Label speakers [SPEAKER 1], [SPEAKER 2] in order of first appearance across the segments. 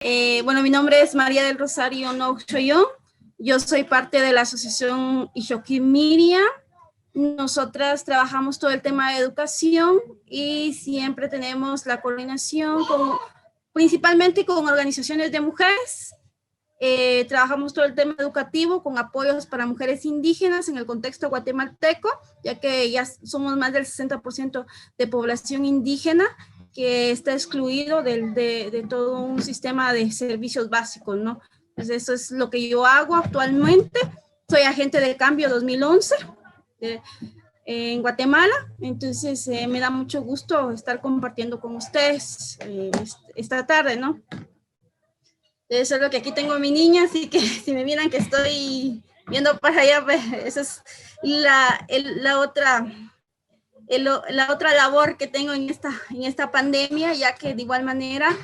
[SPEAKER 1] Bueno, mi nombre es María del Rosario Nochoyón. Yo soy parte de la asociación Ixoquí Miria. Nosotras trabajamos todo el tema de educación y siempre tenemos la coordinación principalmente con organizaciones de mujeres. Trabajamos todo el tema educativo con apoyos para mujeres indígenas en el contexto guatemalteco, ya que ya somos más del 60% de población indígena que está excluido de todo un sistema de servicios básicos, ¿no? Entonces eso es lo que yo hago actualmente. Soy agente de cambio 2011 en Guatemala, entonces me da mucho gusto estar compartiendo con ustedes esta tarde, ¿no? Eso es lo que aquí tengo a mi niña, así que si me miran que estoy viendo para allá, pues esa es la otra labor que tengo en esta pandemia, ya que de igual manera,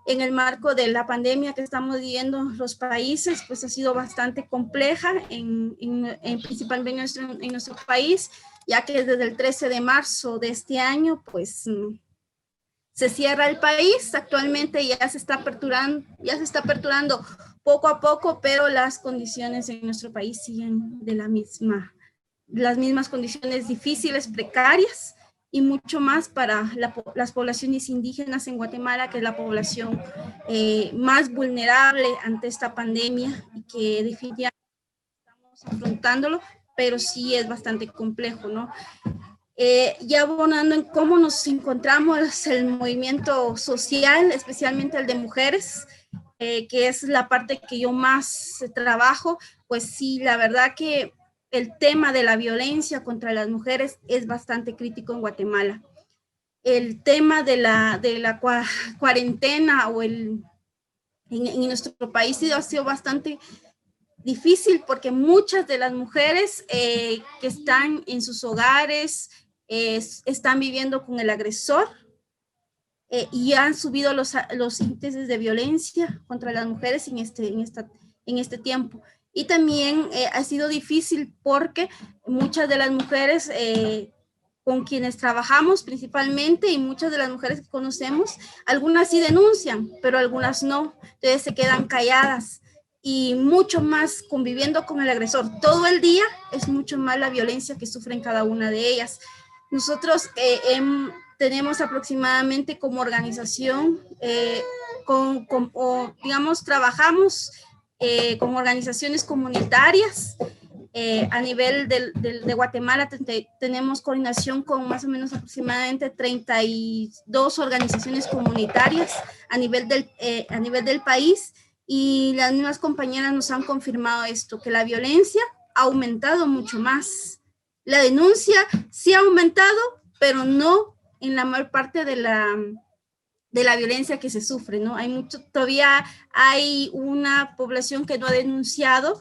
[SPEAKER 1] en el marco de la pandemia que estamos viviendo los países, pues ha sido bastante compleja, principalmente en nuestro país, ya que desde el 13 de marzo de este año, pues se cierra el país. Actualmente ya se está aperturando poco a poco, pero las condiciones en nuestro país siguen las mismas condiciones difíciles, precarias, y mucho más para las poblaciones indígenas en Guatemala, que es la población más vulnerable ante esta pandemia y que definitivamente estamos afrontándolo, pero sí es bastante complejo, ¿no? Ya abonando en cómo nos encontramos el movimiento social, especialmente el de mujeres, que es la parte que yo más trabajo, pues sí, la verdad que el tema de la violencia contra las mujeres es bastante crítico en Guatemala. El tema de la cuarentena en nuestro país ha sido bastante difícil porque muchas de las mujeres que están en sus hogares están viviendo con el agresor y han subido los índices de violencia contra las mujeres en este tiempo. Y también ha sido difícil porque muchas de las mujeres con quienes trabajamos principalmente y muchas de las mujeres que conocemos, algunas sí denuncian, pero algunas no, entonces se quedan calladas. Y mucho más conviviendo con el agresor todo el día, es mucho más la violencia que sufren cada una de ellas. Nosotros tenemos aproximadamente como organización, digamos, trabajamos con organizaciones comunitarias. A nivel de Guatemala tenemos coordinación con más o menos aproximadamente 32 organizaciones comunitarias a nivel del país. Y las mismas compañeras nos han confirmado esto, que la violencia ha aumentado mucho más. La denuncia sí ha aumentado, pero no en la mayor parte de la violencia que se sufre, ¿no? Todavía hay una población que no ha denunciado,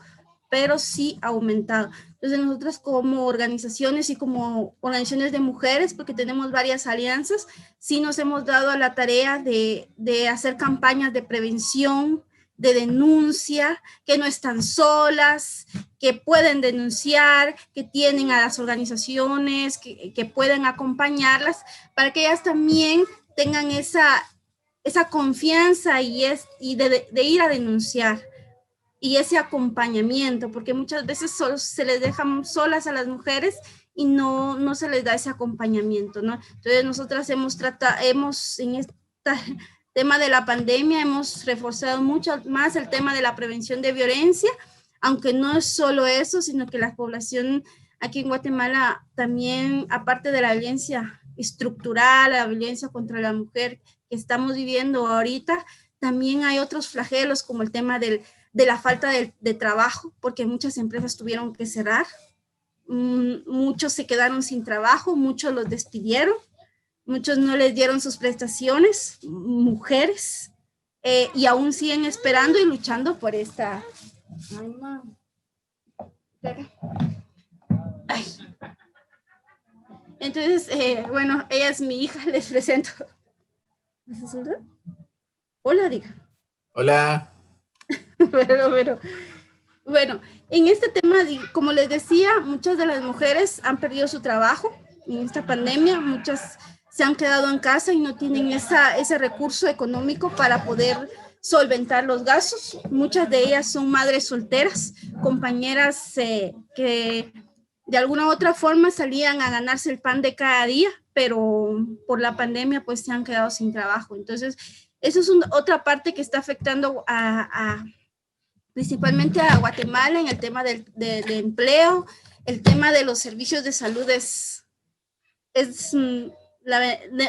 [SPEAKER 1] pero sí ha aumentado. Entonces nosotras como organizaciones y como organizaciones de mujeres, porque tenemos varias alianzas, sí nos hemos dado a la tarea de hacer campañas de prevención, de denuncia, que no están solas, que pueden denunciar, que tienen a las organizaciones, que pueden acompañarlas, para que ellas también tengan esa confianza y de ir a denunciar y ese acompañamiento, porque muchas veces se les dejan solas a las mujeres y no se les da ese acompañamiento, ¿no? Entonces nosotras en este tema de la pandemia, hemos reforzado mucho más el tema de la prevención de violencia, aunque no es solo eso, sino que la población aquí en Guatemala también, aparte de la violencia estructural, la violencia contra la mujer que estamos viviendo ahorita, también hay otros flagelos como el tema de la falta de trabajo, porque muchas empresas tuvieron que cerrar, muchos se quedaron sin trabajo, muchos los despidieron, muchos no les dieron sus prestaciones, mujeres, y aún siguen esperando y luchando por esta... Ay. Entonces, bueno, ella es mi hija, les presento. Hola, diga.
[SPEAKER 2] Hola.
[SPEAKER 1] pero, bueno, en este tema, como les decía, muchas de las mujeres han perdido su trabajo en esta pandemia, muchas se han quedado en casa y no tienen ese recurso económico para poder solventar los gastos. Muchas de ellas son madres solteras, compañeras que de alguna u otra forma salían a ganarse el pan de cada día, pero por la pandemia pues se han quedado sin trabajo. Entonces, eso es otra parte que está afectando principalmente a Guatemala en el tema de empleo. El tema de los servicios de salud es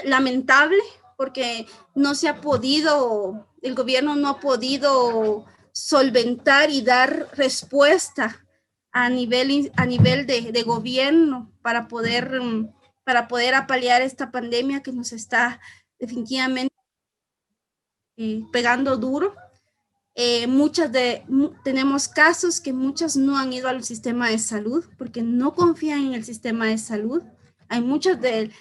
[SPEAKER 1] lamentable porque no se ha podido, el gobierno no ha podido solventar y dar respuesta a nivel de gobierno para poder apalear esta pandemia que nos está definitivamente pegando duro. Tenemos casos que muchas no han ido al sistema de salud porque no confían en el sistema de salud. Hay muchas de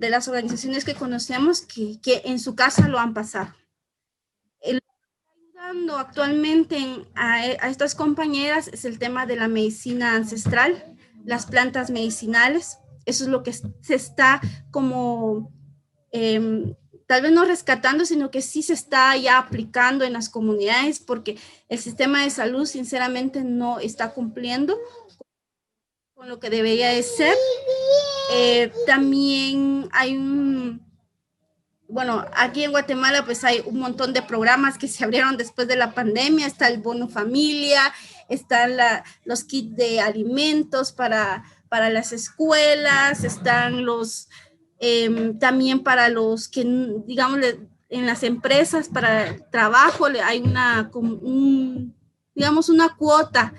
[SPEAKER 1] las organizaciones que conocemos que en su casa lo han pasado. Lo que está ayudando actualmente a estas compañeras es el tema de la medicina ancestral, las plantas medicinales. Eso es lo que se está como tal vez no rescatando, sino que sí se está ya aplicando en las comunidades porque el sistema de salud sinceramente no está cumpliendo con lo que debería de ser. También hay aquí en Guatemala pues hay un montón de programas que se abrieron después de la pandemia. Está el bono familia, están los kits de alimentos para las escuelas, están también para los que, digamos, en las empresas para el trabajo hay una cuota.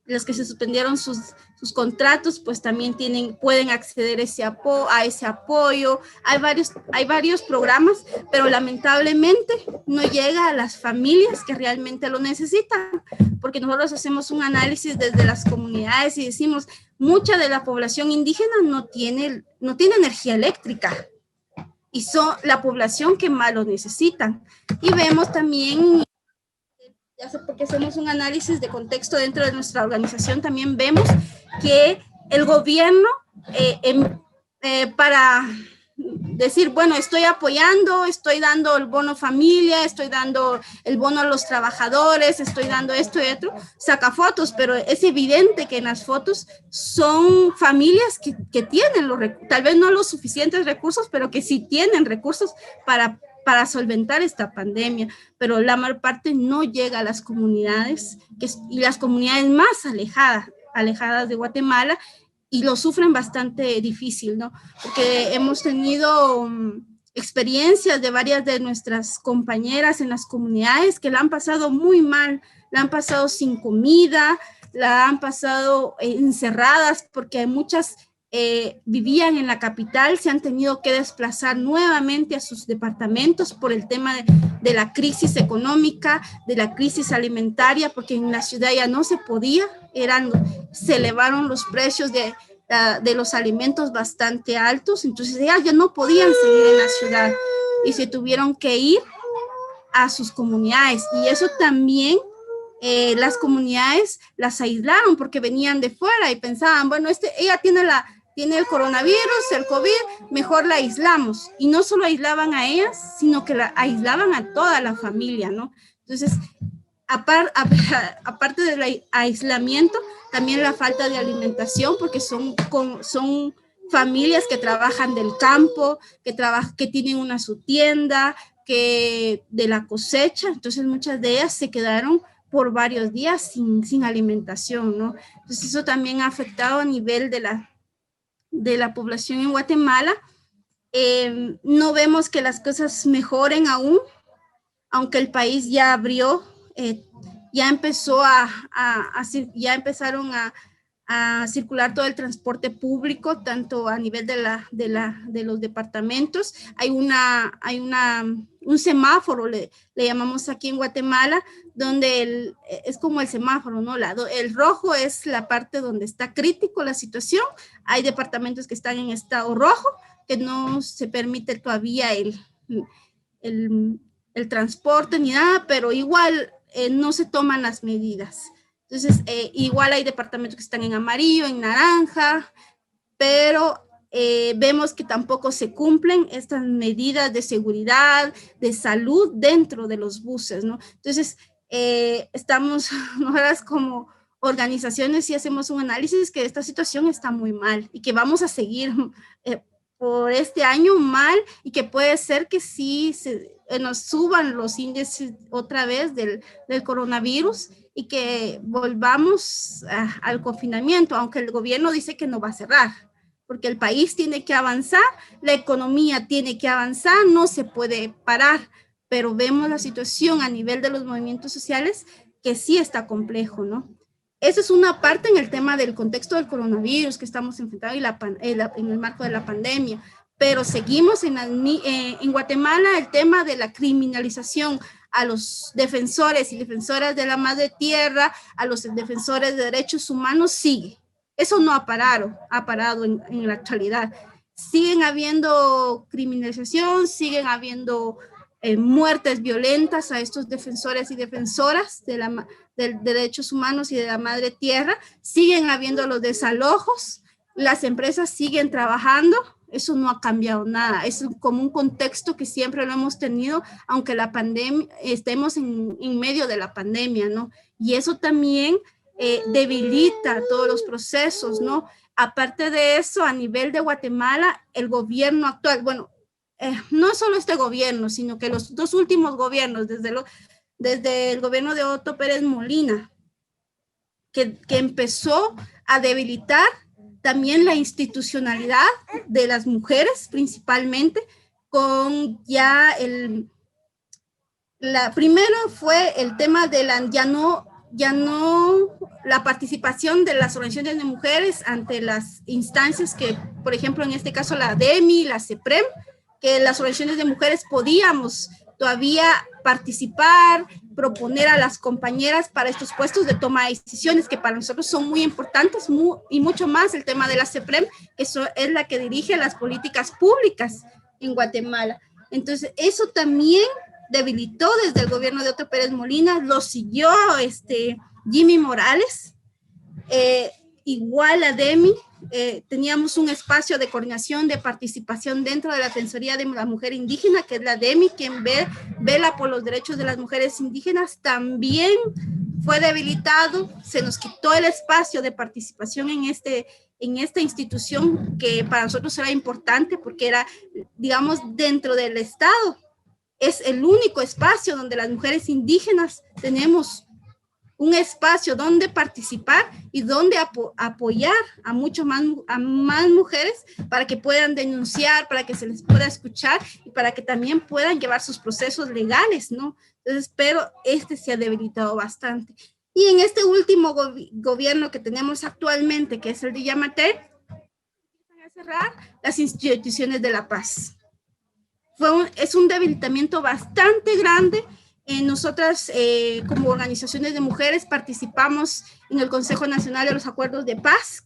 [SPEAKER 1] Los que se suspendieron sus contratos, pues también pueden acceder a ese apoyo. Hay varios programas, pero lamentablemente no llega a las familias que realmente lo necesitan, porque nosotros hacemos un análisis desde las comunidades y decimos, mucha de la población indígena no tiene energía eléctrica y son la población que más lo necesitan. Y vemos también, ya sé porque hacemos un análisis de contexto dentro de nuestra organización, también vemos que el gobierno para decir, bueno, estoy apoyando, estoy dando el bono familia, estoy dando el bono a los trabajadores, estoy dando esto y otro, saca fotos, pero es evidente que en las fotos son familias que tienen tal vez no los suficientes recursos, pero que sí tienen recursos para solventar esta pandemia, pero la mayor parte no llega a las comunidades y las comunidades más alejadas de Guatemala, y lo sufren bastante difícil, ¿no? Porque hemos tenido experiencias de varias de nuestras compañeras en las comunidades que la han pasado muy mal, la han pasado sin comida, la han pasado encerradas porque muchas vivían en la capital, se han tenido que desplazar nuevamente a sus departamentos por el tema de la crisis económica, de la crisis alimentaria, porque en la ciudad ya no se podía, se elevaron los precios de los alimentos bastante altos, entonces ellas ya no podían seguir en la ciudad y se tuvieron que ir a sus comunidades, y eso también las comunidades las aislaron porque venían de fuera y pensaban, bueno, ella tiene el coronavirus, el COVID, mejor la aislamos. Y no solo aislaban a ellas, sino que la aislaban a toda la familia, ¿no? Entonces, aparte del aislamiento, también la falta de alimentación, porque son familias que trabajan del campo, que tienen su tienda, que de la cosecha. Entonces, muchas de ellas se quedaron por varios días sin alimentación, ¿no? Entonces, eso también ha afectado a nivel de la población en Guatemala. No vemos que las cosas mejoren aún, aunque el país ya abrió, ya empezaron a circular todo el transporte público, tanto a nivel de los departamentos. Hay un semáforo, le llamamos aquí en Guatemala, donde es como el semáforo, ¿no? El rojo es la parte donde está crítico la situación. Hay departamentos que están en estado rojo, que no se permite todavía el transporte ni nada, pero igual no se toman las medidas. Entonces, igual hay departamentos que están en amarillo, en naranja, pero vemos que tampoco se cumplen estas medidas de seguridad, de salud dentro de los buses, ¿no? Entonces, estamos nosotras como organizaciones y hacemos un análisis que esta situación está muy mal y que vamos a seguir por este año mal y que puede ser que sí nos suban los índices otra vez del coronavirus y que volvamos al confinamiento, aunque el gobierno dice que no va a cerrar, porque el país tiene que avanzar, la economía tiene que avanzar, no se puede parar, pero vemos la situación a nivel de los movimientos sociales que sí está complejo, ¿no? Esa es una parte en el tema del contexto del coronavirus que estamos enfrentando en el marco de la pandemia, pero seguimos en Guatemala el tema de la criminalización a los defensores y defensoras de la madre tierra, a los defensores de derechos humanos sigue. Eso no ha parado en la actualidad. Siguen habiendo criminalización, siguen habiendo muertes violentas a estos defensores y defensoras de derechos humanos y de la madre tierra, siguen habiendo los desalojos, las empresas siguen trabajando, eso no ha cambiado nada, es como un contexto que siempre lo hemos tenido, aunque la pandemia, estemos en medio de la pandemia, ¿no? Y eso también debilita todos los procesos, ¿no? Aparte de eso, a nivel de Guatemala, el gobierno actual, bueno, no solo este gobierno, sino que los dos últimos gobiernos, desde el gobierno de Otto Pérez Molina, que empezó a debilitar también la institucionalidad de las mujeres, principalmente, con ya primero fue el tema de ya no la participación de las organizaciones de mujeres ante las instancias que, por ejemplo, en este caso la DEMI, la CEPREM, que las organizaciones de mujeres podíamos todavía participar, proponer a las compañeras para estos puestos de toma de decisiones que para nosotros son muy importantes y mucho más el tema de la CEPREM, que eso es la que dirige las políticas públicas en Guatemala. Entonces, eso también debilitó desde el gobierno de Otto Pérez Molina, lo siguió Jimmy Morales, igual a DEMI, teníamos un espacio de coordinación, de participación dentro de la Defensoría de la Mujer Indígena, que es la DEMI, quien vela por los derechos de las mujeres indígenas, también fue debilitado, se nos quitó el espacio de participación en esta institución que para nosotros era importante porque era, digamos, dentro del Estado. Es el único espacio donde las mujeres indígenas tenemos un espacio donde participar y donde apoyar a más mujeres para que puedan denunciar, para que se les pueda escuchar y para que también puedan llevar sus procesos legales, ¿no? Entonces, pero se ha debilitado bastante. Y en este último gobierno que tenemos actualmente, que es el de Yamatei, empiezan a cerrar las instituciones de la paz. Es un debilitamiento bastante grande. Nosotras, como organizaciones de mujeres, participamos en el Consejo Nacional de los Acuerdos de Paz,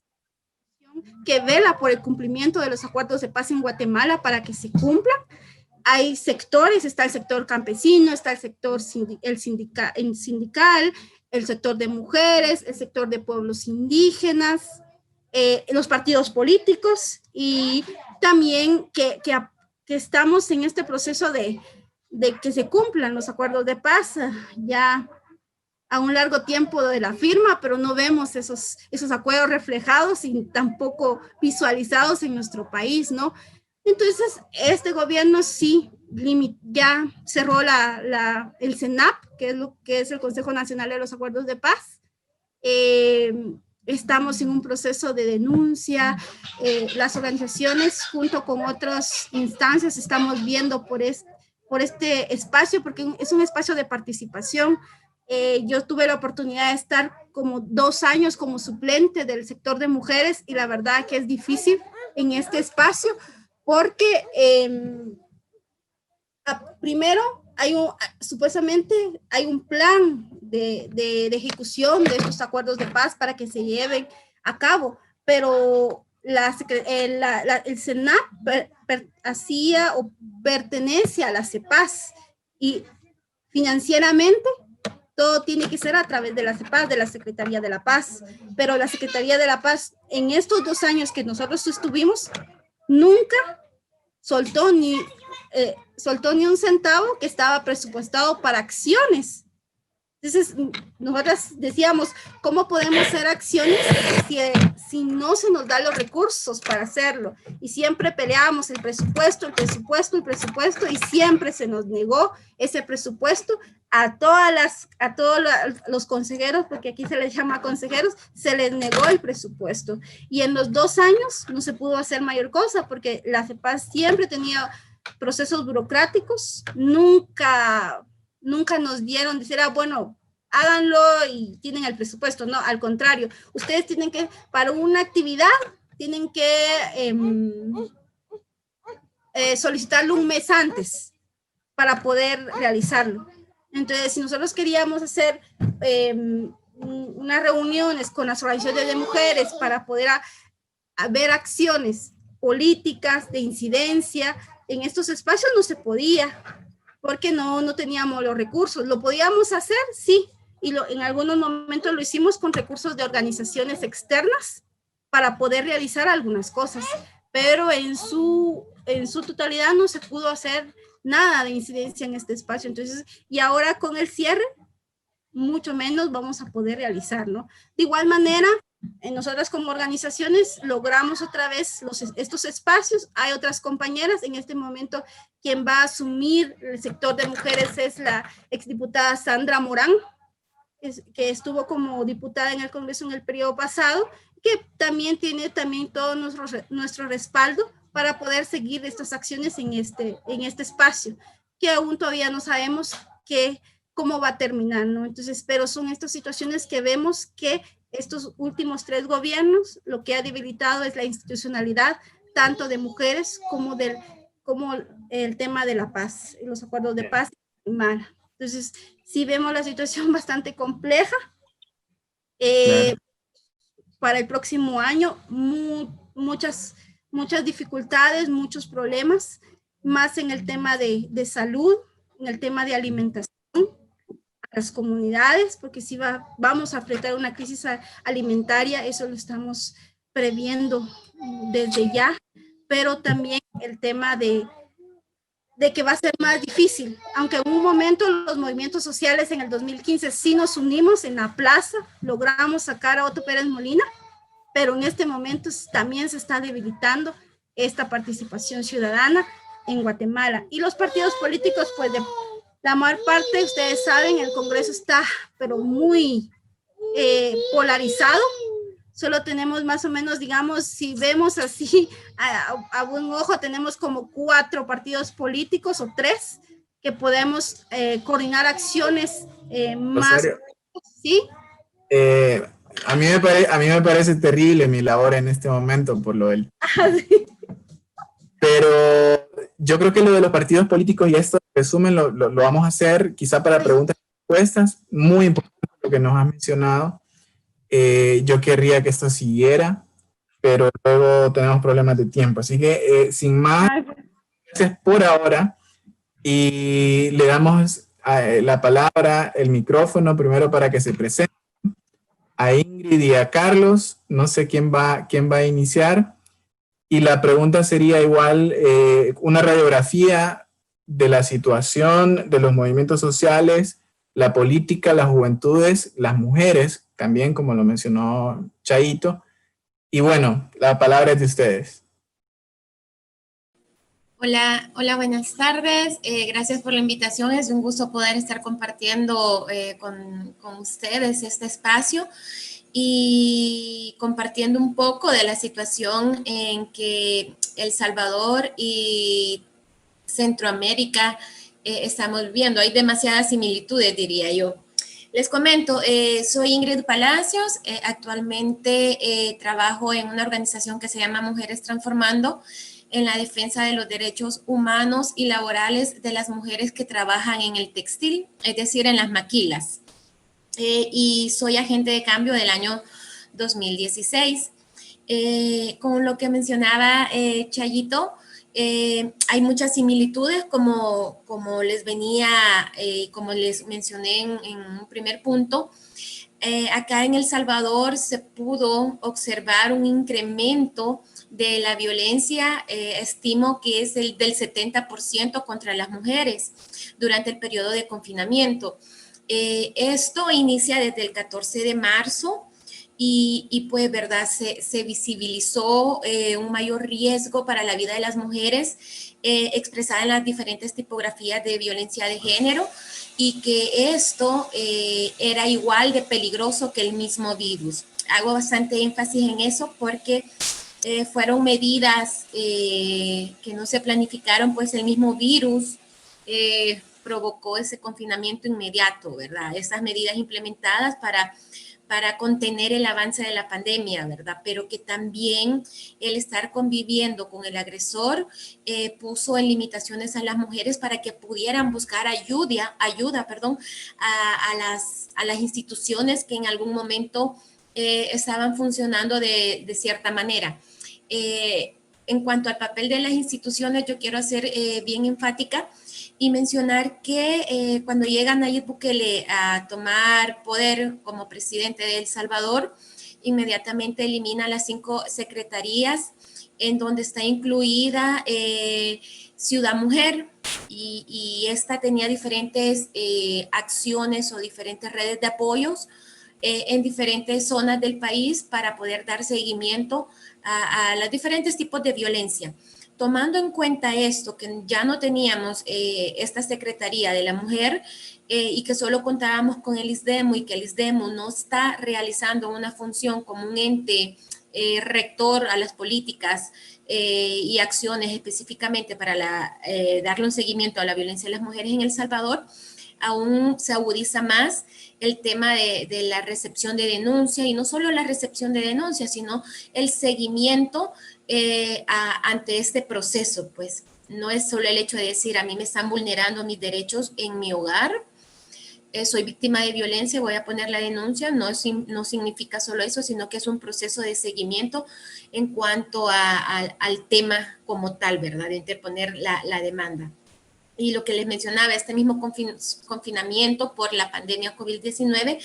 [SPEAKER 1] que vela por el cumplimiento de los acuerdos de paz en Guatemala para que se cumplan. Hay sectores, está el sector campesino, está el sector sindical, el sector de mujeres, el sector de pueblos indígenas, los partidos políticos y también que estamos en este proceso de que se cumplan los acuerdos de paz ya a un largo tiempo de la firma, pero no vemos esos acuerdos reflejados y tampoco visualizados en nuestro país, ¿no? Entonces, este gobierno sí ya cerró el CENAP, que es el Consejo Nacional de los Acuerdos de Paz. Estamos en un proceso de denuncia, las organizaciones junto con otras instancias estamos viendo por este espacio, porque es un espacio de participación. Yo tuve la oportunidad de estar como 2 años como suplente del sector de mujeres y la verdad que es difícil en este espacio porque primero supuestamente hay un plan de ejecución de estos acuerdos de paz para que se lleven a cabo, pero el CENAP hacía o pertenece a la CEPAZ y financieramente todo tiene que ser a través de la CEPAZ, de la Secretaría de la Paz, pero la Secretaría de la Paz en estos 2 años que nosotros estuvimos nunca soltó ni un centavo que estaba presupuestado para acciones. Entonces, nosotras decíamos, ¿cómo podemos hacer acciones si no se nos dan los recursos para hacerlo? Y siempre peleábamos el presupuesto, y siempre se nos negó ese presupuesto a todos los consejeros, porque aquí se les llama consejeros, se les negó el presupuesto. Y en los 2 años no se pudo hacer mayor cosa, porque la CEPAS siempre tenía procesos burocráticos, nunca nos dieron, decir, bueno, háganlo y tienen el presupuesto. No, al contrario, ustedes tienen que, para una actividad, tienen que solicitarlo un mes antes para poder realizarlo. Entonces, si nosotros queríamos hacer unas reuniones con las organizaciones de mujeres para poder ver acciones políticas de incidencia en estos espacios, no se podía, porque no teníamos los recursos. ¿Lo podíamos hacer? Sí, y en algunos momentos lo hicimos con recursos de organizaciones externas para poder realizar algunas cosas, pero en su totalidad no se pudo hacer nada de incidencia en este espacio. Entonces, y ahora con el cierre, mucho menos vamos a poder realizar, ¿no? De igual manera, nosotras como organizaciones logramos otra vez estos espacios. Hay otras compañeras, en este momento quien va a asumir el sector de mujeres es la exdiputada Sandra Morán, que estuvo como diputada en el Congreso en el periodo pasado, que también tiene todo nuestro respaldo para poder seguir estas acciones en este espacio, que aún todavía no sabemos cómo va a terminar, ¿no? Entonces, pero son estas situaciones que vemos que estos últimos 3 gobiernos lo que ha debilitado es la institucionalidad, tanto de mujeres como el tema de la paz, los acuerdos de paz y Mara. Entonces, sí vemos la situación bastante compleja. Claro. Para el próximo año, muchas dificultades, muchos problemas, más en el tema de salud, en el tema de alimentación a las comunidades, porque si vamos a enfrentar una crisis alimentaria, eso lo estamos previendo desde ya, pero también el tema de que va a ser más difícil, aunque en un momento los movimientos sociales en el 2015 sí nos unimos en la plaza, logramos sacar a Otto Pérez Molina, pero en este momento también se está debilitando esta participación ciudadana en Guatemala. Y los partidos políticos, pues de la mayor parte, ustedes saben, el Congreso está pero muy polarizado. Solo tenemos más o menos, digamos, si vemos así a buen ojo, tenemos como 4 partidos políticos o 3 que podemos coordinar acciones más. ¿Sí?
[SPEAKER 2] A mí me parece terrible mi labor en este momento por lo del... Sí. Pero yo creo que lo de los partidos políticos y esto, resumen, lo vamos a hacer quizá para preguntas y respuestas. Muy importante lo que nos has mencionado. Yo querría que esto siguiera, pero luego tenemos problemas de tiempo. Así que, sin más, gracias por ahora. Y le damos la palabra, el micrófono, primero para que se presente a Ingrid y a Carlos. No sé quién va a iniciar. Y la pregunta sería igual, una radiografía de la situación de los movimientos sociales, la política, las juventudes, las mujeres, también como lo mencionó Chayito. Y bueno, la palabra es de ustedes.
[SPEAKER 3] Hola, buenas tardes. Gracias por la invitación. Es un gusto poder estar compartiendo con ustedes este espacio y compartiendo un poco de la situación en que El Salvador y Centroamérica estamos viviendo. Hay demasiadas similitudes, diría yo. Les comento, soy Ingrid Palacios, actualmente trabajo en una organización que se llama Mujeres Transformando, en la defensa de los derechos humanos y laborales de las mujeres que trabajan en el textil, es decir, en las maquilas. Y soy agente de cambio del año 2016. Con lo que mencionaba Chayito, hay muchas similitudes, como les venía, como les mencioné en un primer punto. acá en El Salvador se pudo observar un incremento de la violencia, estimo que es del 70% contra las mujeres durante el periodo de confinamiento. Esto inicia desde el 14 de marzo y pues, ¿verdad? Se visibilizó un mayor riesgo para la vida de las mujeres expresada en las diferentes tipografías de violencia de género, y que esto era igual de peligroso que el mismo virus. Hago bastante énfasis en eso porque fueron medidas que no se planificaron, pues el mismo virus provocó ese confinamiento inmediato, ¿verdad? Esas medidas implementadas para contener el avance de la pandemia, ¿verdad? Pero que también el estar conviviendo con el agresor puso en limitaciones a las mujeres para que pudieran buscar ayuda, a las instituciones que en algún momento estaban funcionando de cierta manera. En cuanto al papel de las instituciones, yo quiero ser bien enfática y mencionar que cuando llega Nayib Bukele a tomar poder como presidente de El Salvador, inmediatamente elimina las 5 secretarías en donde está incluida Ciudad Mujer, y esta tenía diferentes acciones o diferentes redes de apoyos en diferentes zonas del país para poder dar seguimiento a los diferentes tipos de violencia. Tomando en cuenta esto, que ya no teníamos esta Secretaría de la Mujer y que solo contábamos con el ISDEMU, y que el ISDEMU no está realizando una función como un ente rector a las políticas y acciones específicamente para darle un seguimiento a la violencia de las mujeres en El Salvador, aún se agudiza más el tema de la recepción de denuncia, y no solo la recepción de denuncia, sino el seguimiento ante este proceso. Pues no es solo el hecho de decir, a mí me están vulnerando mis derechos en mi hogar, soy víctima de violencia, voy a poner la denuncia. No significa solo eso, sino que es un proceso de seguimiento en cuanto al tema como tal, ¿verdad? De interponer la demanda. Y lo que les mencionaba, este mismo confinamiento por la pandemia COVID-19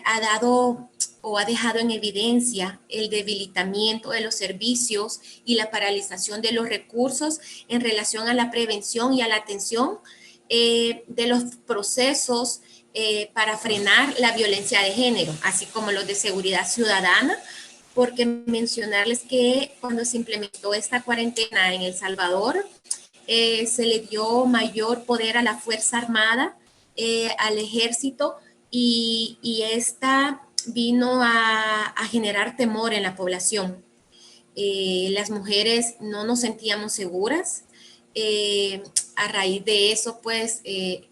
[SPEAKER 3] ha dado o ha dejado en evidencia el debilitamiento de los servicios y la paralización de los recursos en relación a la prevención y a la atención de los procesos para frenar la violencia de género, así como los de seguridad ciudadana, porque mencionarles que cuando se implementó esta cuarentena en El Salvador, se le dio mayor poder a la Fuerza Armada, al Ejército, y esta vino a generar temor en la población. Las mujeres no nos sentíamos seguras. A raíz de eso, pues,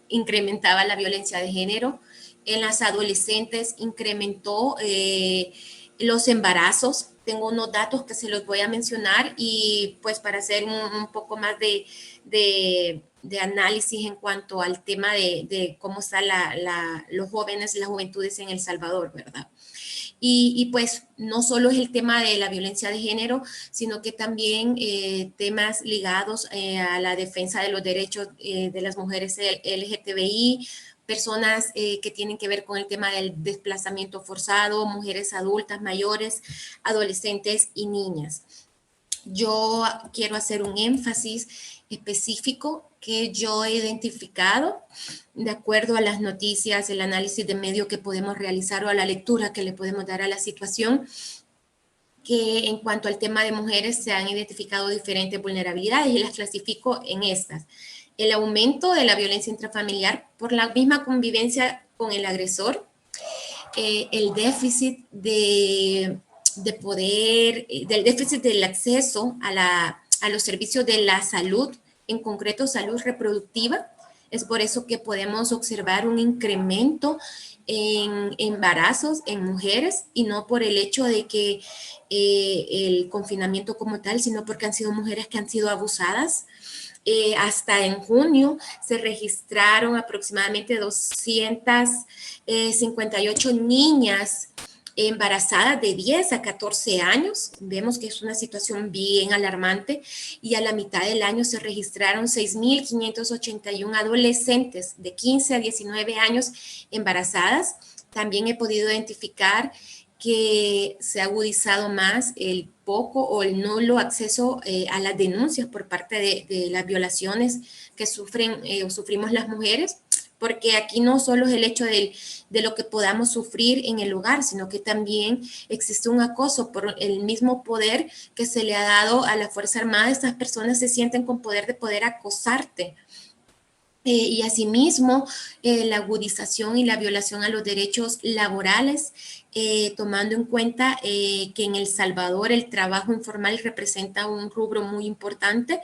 [SPEAKER 3] incrementaba la violencia de género. En las adolescentes incrementó los embarazos. Tengo unos datos que se los voy a mencionar, y pues para hacer un poco más de análisis en cuanto al tema de cómo están los jóvenes y las juventudes en El Salvador, ¿verdad? Y pues no solo es el tema de la violencia de género, sino que también temas ligados a la defensa de los derechos de las mujeres LGTBI, personas que tienen que ver con el tema del desplazamiento forzado, mujeres adultas, mayores, adolescentes y niñas. Yo quiero hacer un énfasis específico que yo he identificado de acuerdo a las noticias, el análisis de medio que podemos realizar o a la lectura que le podemos dar a la situación, que en cuanto al tema de mujeres se han identificado diferentes vulnerabilidades y las clasifico en estas. El aumento de la violencia intrafamiliar por la misma convivencia con el agresor, el déficit de poder, del déficit del acceso a los servicios de la salud, en concreto salud reproductiva. Es por eso que podemos observar un incremento en embarazos en mujeres, y no por el hecho de que el confinamiento como tal, sino porque han sido mujeres que han sido abusadas. Hasta en junio se registraron aproximadamente 258 niñas embarazadas de 10 a 14 años. Vemos que es una situación bien alarmante, y a la mitad del año se registraron 6.581 adolescentes de 15 a 19 años embarazadas, también he podido identificar que se ha agudizado más el poco o el nulo acceso a las denuncias por parte de las violaciones que sufren o sufrimos las mujeres, porque aquí no solo es el hecho de lo que podamos sufrir en el hogar, sino que también existe un acoso por el mismo poder que se le ha dado a la Fuerza Armada. Estas personas se sienten con poder de poder acosarte. Y asimismo, la agudización y la violación a los derechos laborales, tomando en cuenta que en El Salvador el trabajo informal representa un rubro muy importante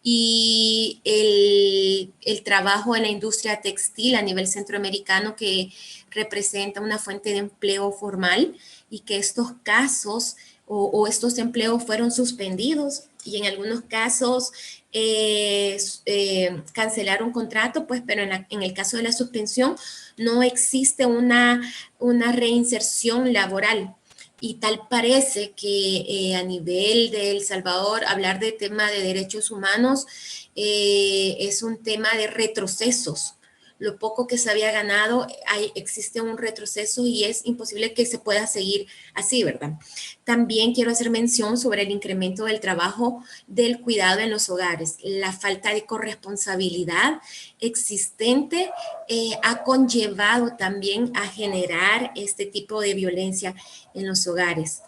[SPEAKER 3] y el trabajo en la industria textil a nivel centroamericano que representa una fuente de empleo formal y que estos casos o estos empleos fueron suspendidos y en algunos casos cancelaron contrato, pues, pero en el caso de la suspensión no existe una reinserción laboral. Y tal parece que a nivel de El Salvador, hablar de tema de derechos humanos es un tema de retrocesos. Lo poco que se había ganado, existe un retroceso y es imposible que se pueda seguir así, ¿verdad? También quiero hacer mención sobre el incremento del trabajo del cuidado en los hogares. La falta de corresponsabilidad existente ha conllevado también a generar este tipo de violencia en los hogares.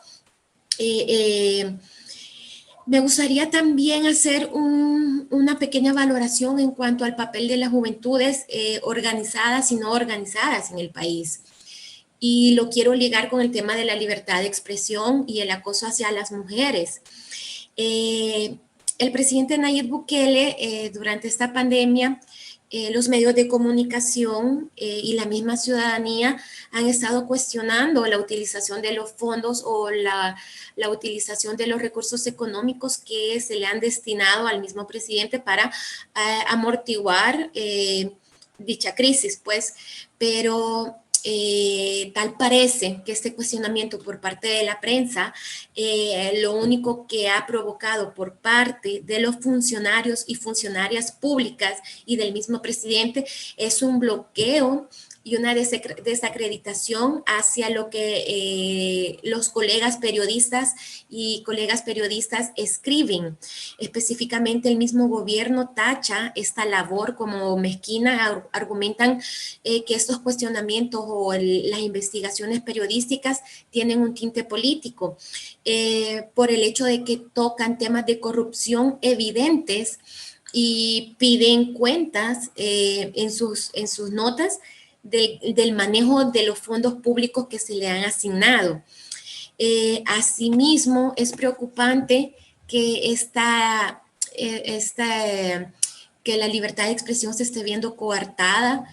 [SPEAKER 3] Me gustaría también hacer una pequeña valoración en cuanto al papel de las juventudes organizadas y no organizadas en el país. Y lo quiero ligar con el tema de la libertad de expresión y el acoso hacia las mujeres. El presidente Nayib Bukele, durante esta pandemia, los medios de comunicación y la misma ciudadanía han estado cuestionando la utilización de los fondos o la utilización de los recursos económicos que se le han destinado al mismo presidente para amortiguar dicha crisis, pues, pero tal parece que este cuestionamiento por parte de la prensa lo único que ha provocado por parte de los funcionarios y funcionarias públicas y del mismo presidente es un bloqueo y una desacreditación hacia lo que los colegas periodistas y colegas periodistas escriben. Específicamente el mismo gobierno tacha esta labor como mezquina, argumentan que estos cuestionamientos o las investigaciones periodísticas tienen un tinte político por el hecho de que tocan temas de corrupción evidentes y piden cuentas en sus notas del manejo de los fondos públicos que se le han asignado. Asimismo, es preocupante que que la libertad de expresión se esté viendo coartada,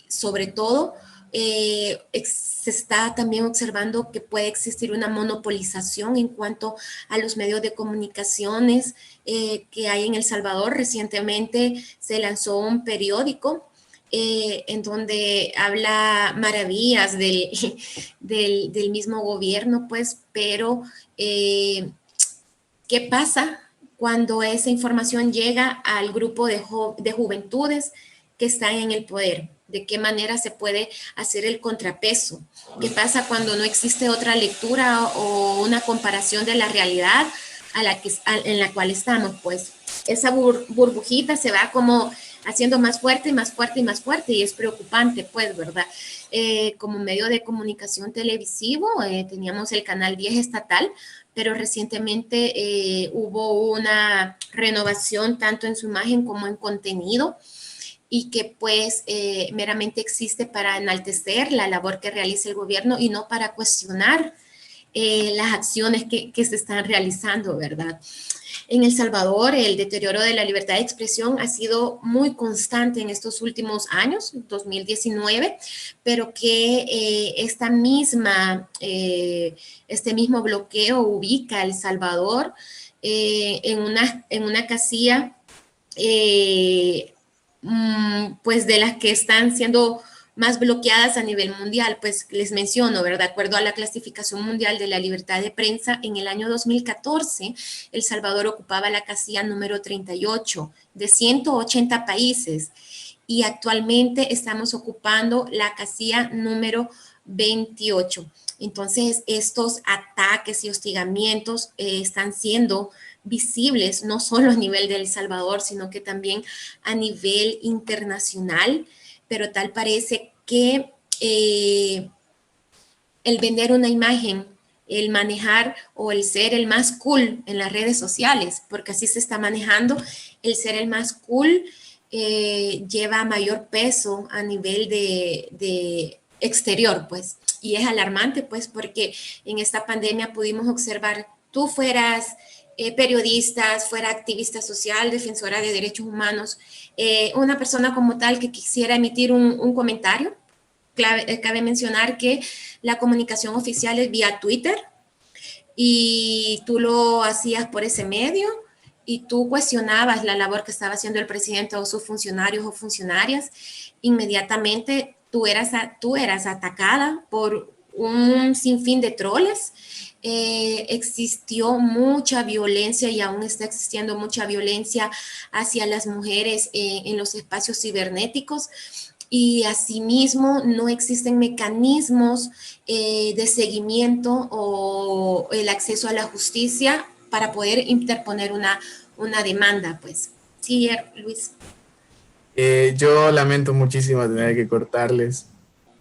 [SPEAKER 3] sobre todo se está también observando que puede existir una monopolización en cuanto a los medios de comunicaciones que hay en El Salvador. Recientemente se lanzó un periódico en donde habla maravillas del mismo gobierno, pues, pero ¿qué pasa cuando esa información llega al grupo de juventudes que están en el poder? ¿De qué manera se puede hacer el contrapeso? ¿Qué pasa cuando no existe otra lectura o una comparación de la realidad en la cual estamos? Pues esa burbujita se va como haciendo más fuerte y más fuerte y más fuerte y es preocupante, pues, ¿verdad? Como medio de comunicación televisivo teníamos el canal 10 estatal, pero recientemente hubo una renovación tanto en su imagen como en contenido y que pues meramente existe para enaltecer la labor que realiza el gobierno y no para cuestionar las acciones que se están realizando, ¿verdad? En El Salvador, el deterioro de la libertad de expresión ha sido muy constante en estos últimos años, 2019, pero que este mismo bloqueo ubica a El Salvador en una casilla pues de las que están siendo más bloqueadas a nivel mundial. Pues les menciono, ¿verdad? De acuerdo a la clasificación mundial de la libertad de prensa, en el año 2014, El Salvador ocupaba la casilla número 38 de 180 países y actualmente estamos ocupando la casilla número 28. Entonces, estos ataques y hostigamientos están siendo visibles no solo a nivel de El Salvador, sino que también a nivel internacional, pero tal parece que el vender una imagen, el manejar o el ser el más cool en las redes sociales, porque así se está manejando, el ser el más cool lleva mayor peso a nivel de exterior, pues, y es alarmante, pues, porque en esta pandemia pudimos observar, tú fueras periodista, fuera activista social, defensora de derechos humanos, una persona como tal que quisiera emitir un comentario. Cabe mencionar que la comunicación oficial es vía Twitter y tú lo hacías por ese medio y tú cuestionabas la labor que estaba haciendo el presidente o sus funcionarios o funcionarias, inmediatamente tú eras atacada por un sinfín de troles. Existió mucha violencia y aún está existiendo mucha violencia hacia las mujeres en los espacios cibernéticos. Y asimismo no existen mecanismos de seguimiento o el acceso a la justicia para poder interponer una demanda, pues. Sí, Luis.
[SPEAKER 2] Yo lamento muchísimo tener que cortarles,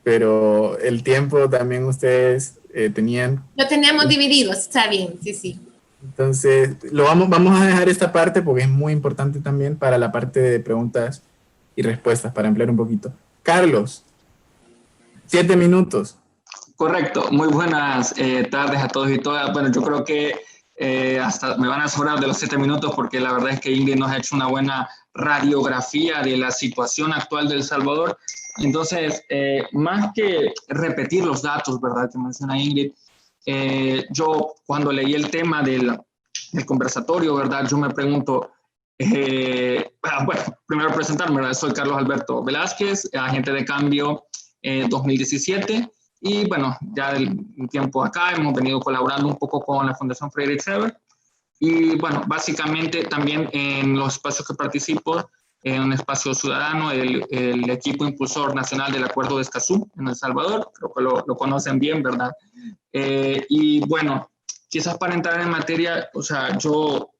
[SPEAKER 2] pero el tiempo también ustedes tenían.
[SPEAKER 3] Lo tenemos dividido, está bien, sí, sí.
[SPEAKER 2] Entonces, vamos a dejar esta parte porque es muy importante también para la parte de preguntas y respuestas, para ampliar un poquito. Carlos, 7 minutos.
[SPEAKER 4] Correcto, muy buenas tardes a todos y todas. Bueno, yo creo que hasta me van a sobrar de los 7 minutos porque la verdad es que Ingrid nos ha hecho una buena radiografía de la situación actual de El Salvador. Entonces, más que repetir los datos, ¿verdad?, que menciona Ingrid, yo cuando leí el tema del conversatorio, ¿verdad?, yo me pregunto, bueno, primero presentarme, ¿verdad? Soy Carlos Alberto Velázquez, agente de cambio 2017, y bueno, ya un tiempo acá hemos venido colaborando un poco con la Fundación Friedrich Ebert, y bueno, básicamente también en los espacios que participo, en un espacio ciudadano, el equipo impulsor nacional del Acuerdo de Escazú en El Salvador, creo que lo conocen bien, ¿verdad? Y bueno, quizás para entrar en materia, o sea, yo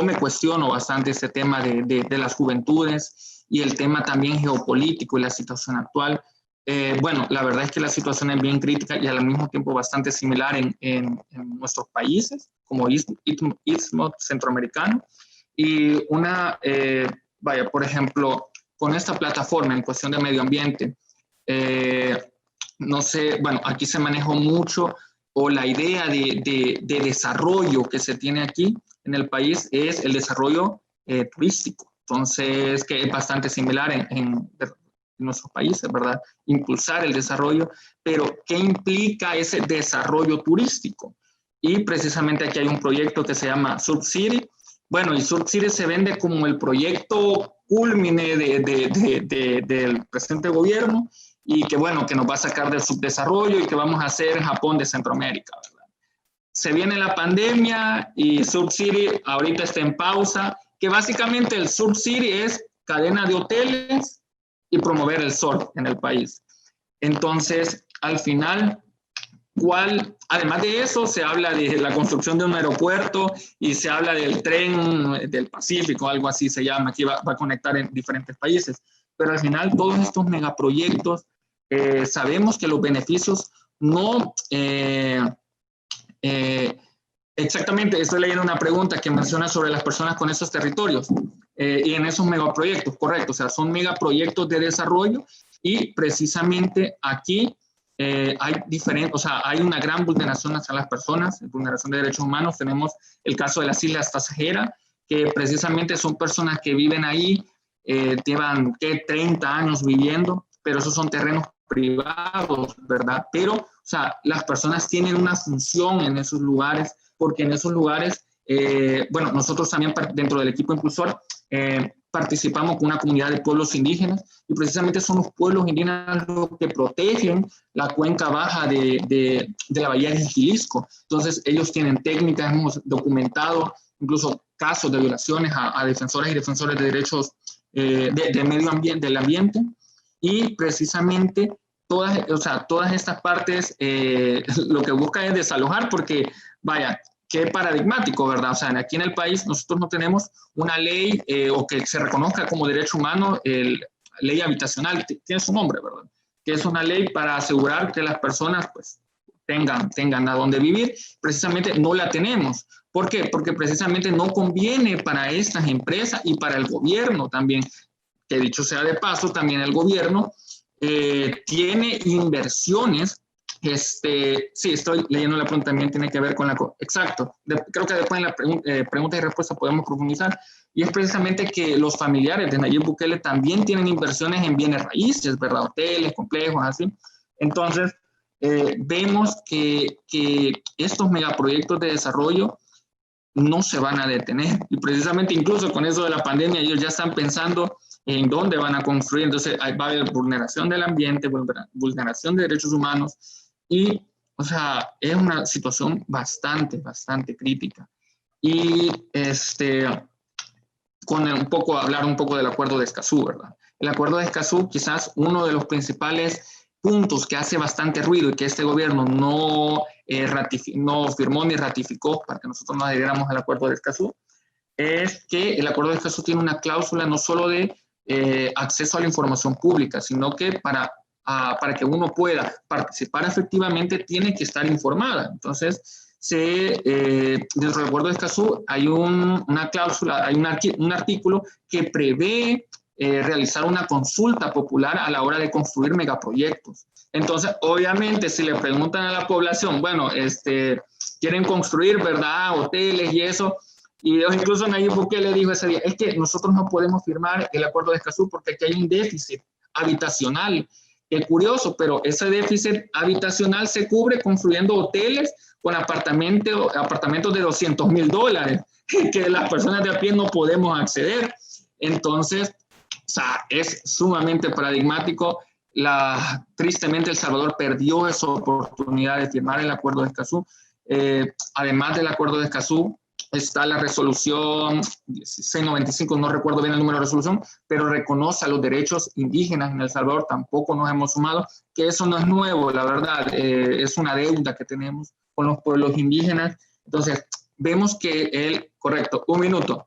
[SPEAKER 4] me cuestiono bastante este tema de las juventudes y el tema también geopolítico y la situación actual. Bueno, la verdad es que la situación es bien crítica y al mismo tiempo bastante similar en nuestros países, como Istmo Centroamericano. Y vaya, por ejemplo, con esta plataforma en cuestión de medio ambiente, no sé, bueno, aquí se manejó mucho, o la idea de desarrollo que se tiene aquí en el país es el desarrollo turístico. Entonces, que es bastante similar en nuestros países, ¿verdad? Impulsar el desarrollo, pero ¿qué implica ese desarrollo turístico? Y precisamente aquí hay un proyecto que se llama Surf City. Bueno, y Surf City se vende como el proyecto culmine del presente gobierno y que, bueno, que nos va a sacar del subdesarrollo y que vamos a hacer Japón de Centroamérica, ¿verdad? Se viene la pandemia y Surf City ahorita está en pausa, que básicamente el Surf City es cadena de hoteles y promover el surf en el país. Entonces, al final, además de eso, se habla de la construcción de un aeropuerto y se habla del tren del Pacífico, algo así se llama, que va a conectar en diferentes países. Pero al final, todos estos megaproyectos, sabemos que los beneficios no... exactamente, estoy leyendo una pregunta que menciona sobre las personas con esos territorios y en esos megaproyectos, correcto, o sea, son megaproyectos de desarrollo y precisamente aquí hay una gran vulneración hacia las personas, vulneración de derechos humanos. Tenemos el caso de las Islas Pasajeras, que precisamente son personas que viven ahí, llevan 30 años viviendo, pero esos son terrenos privados, ¿verdad? Pero, o sea, las personas tienen una función en esos lugares, porque en esos lugares, bueno, nosotros también dentro del equipo impulsor participamos con una comunidad de pueblos indígenas y precisamente son los pueblos indígenas los que protegen la cuenca baja de la bahía de Jiquilisco. Entonces, ellos tienen técnicas, hemos documentado incluso casos de violaciones a defensoras y defensores de derechos medio ambiente, del ambiente, y precisamente todas estas partes lo que busca es desalojar, porque vaya, qué paradigmático, ¿verdad? O sea, aquí en el país nosotros no tenemos una ley o que se reconozca como derecho humano, ley habitacional, tiene su nombre, ¿verdad? Que es una ley para asegurar que las personas pues tengan a dónde vivir. Precisamente no la tenemos. ¿Por qué? Porque precisamente no conviene para estas empresas y para el gobierno también, que dicho sea de paso, también el gobierno tiene inversiones. Sí, estoy leyendo la pregunta, también tiene que ver con exacto. Creo que después en la pregunta y respuesta podemos profundizar. Y es precisamente que los familiares de Nayib Bukele también tienen inversiones en bienes raíces, ¿verdad? Hoteles, complejos, así. Entonces, vemos que estos megaproyectos de desarrollo no se van a detener. Y precisamente incluso con eso de la pandemia, ellos ya están pensando en dónde van a construir. Entonces, va a haber vulneración del ambiente, vulneración de derechos humanos. Y, o sea, es una situación bastante crítica. Y hablar un poco del Acuerdo de Escazú, ¿verdad? El Acuerdo de Escazú, quizás uno de los principales puntos que hace bastante ruido y que este gobierno no firmó ni ratificó para que nosotros nos adhiriéramos al Acuerdo de Escazú, es que el Acuerdo de Escazú tiene una cláusula no solo de acceso a la información pública, sino que para que uno pueda participar efectivamente tiene que estar informada. Entonces, dentro del Acuerdo de Escazú hay una cláusula, hay un artículo que prevé realizar una consulta popular a la hora de construir megaproyectos. Entonces, obviamente, si le preguntan a la población, bueno, quieren construir, ¿verdad?, hoteles y eso, y incluso Nayib Bukele dijo ese día, es que nosotros no podemos firmar el Acuerdo de Escazú porque aquí hay un déficit habitacional. Es curioso, pero ese déficit habitacional se cubre construyendo hoteles con apartamentos de $200,000 que las personas de a pie no podemos acceder. Entonces, o sea, es sumamente paradigmático. Tristemente, El Salvador perdió esa oportunidad de firmar el Acuerdo de Escazú. Además del Acuerdo de Escazú, está la resolución 1695, no recuerdo bien el número de resolución, pero reconoce a los derechos indígenas en El Salvador, tampoco nos hemos sumado, que eso no es nuevo, la verdad, es una deuda que tenemos con los pueblos indígenas. Entonces, vemos que correcto, un minuto,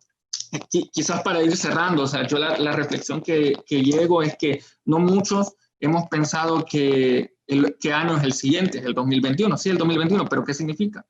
[SPEAKER 4] quizás para ir cerrando, o sea, yo la reflexión que llego es que no muchos hemos pensado que ¿qué año es el siguiente? El 2021, sí, el 2021, pero ¿qué significa?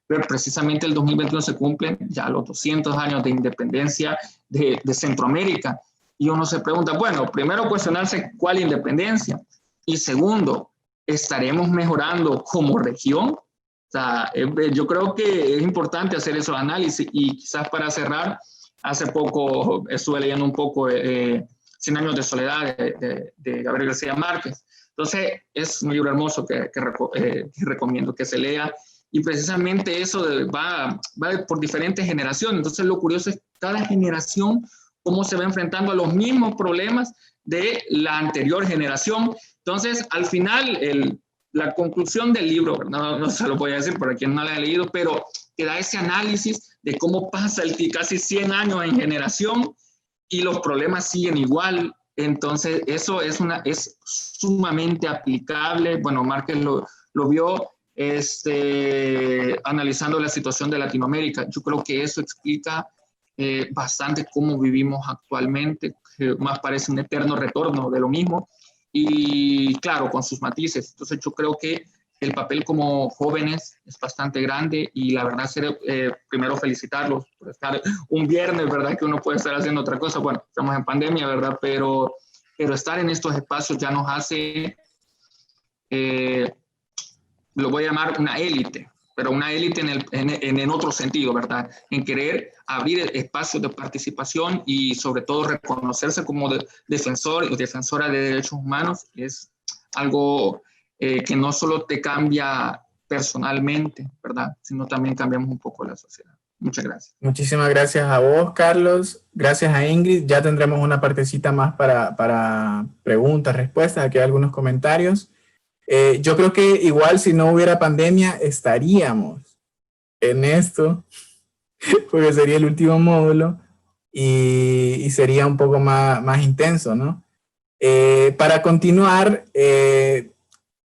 [SPEAKER 4] Pero precisamente el 2021 se cumplen ya los 200 años de independencia de Centroamérica. Y uno se pregunta, bueno, primero cuestionarse cuál independencia. Y segundo, ¿estaremos mejorando como región? O sea, yo creo que es importante hacer esos análisis. Y quizás para cerrar, hace poco estuve leyendo un poco 100 años de soledad de Gabriel García Márquez. Entonces, es un libro hermoso que recomiendo que se lea. Y precisamente eso va por diferentes generaciones. Entonces, lo curioso es cada generación cómo se va enfrentando a los mismos problemas de la anterior generación. Entonces, al final, la conclusión del libro, no se lo voy a decir para quien no lo haya leído, pero que da ese análisis de cómo pasa casi 100 años en generación y los problemas siguen igual. Entonces, eso es sumamente aplicable. Bueno, Márquez lo vio analizando la situación de Latinoamérica. Yo creo que eso explica bastante cómo vivimos actualmente, que más parece un eterno retorno de lo mismo, y claro, con sus matices. Entonces yo creo que el papel como jóvenes es bastante grande y la verdad primero felicitarlos por estar un viernes, ¿verdad? Que uno puede estar haciendo otra cosa. Bueno, estamos en pandemia, ¿verdad? Pero estar en estos espacios ya nos hace... lo voy a llamar una élite, pero una élite en otro sentido, ¿verdad? En querer abrir espacios de participación y sobre todo reconocerse como defensor o defensora de derechos humanos es algo que no solo te cambia personalmente, ¿verdad? Sino también cambiamos un poco la sociedad. Muchas gracias.
[SPEAKER 2] Muchísimas gracias a vos, Carlos. Gracias a Ingrid. Ya tendremos una partecita más para preguntas, respuestas. Aquí hay algunos comentarios. Yo creo que igual si no hubiera pandemia estaríamos en esto, porque sería el último módulo. y sería un poco más intenso, ¿no? Para continuar,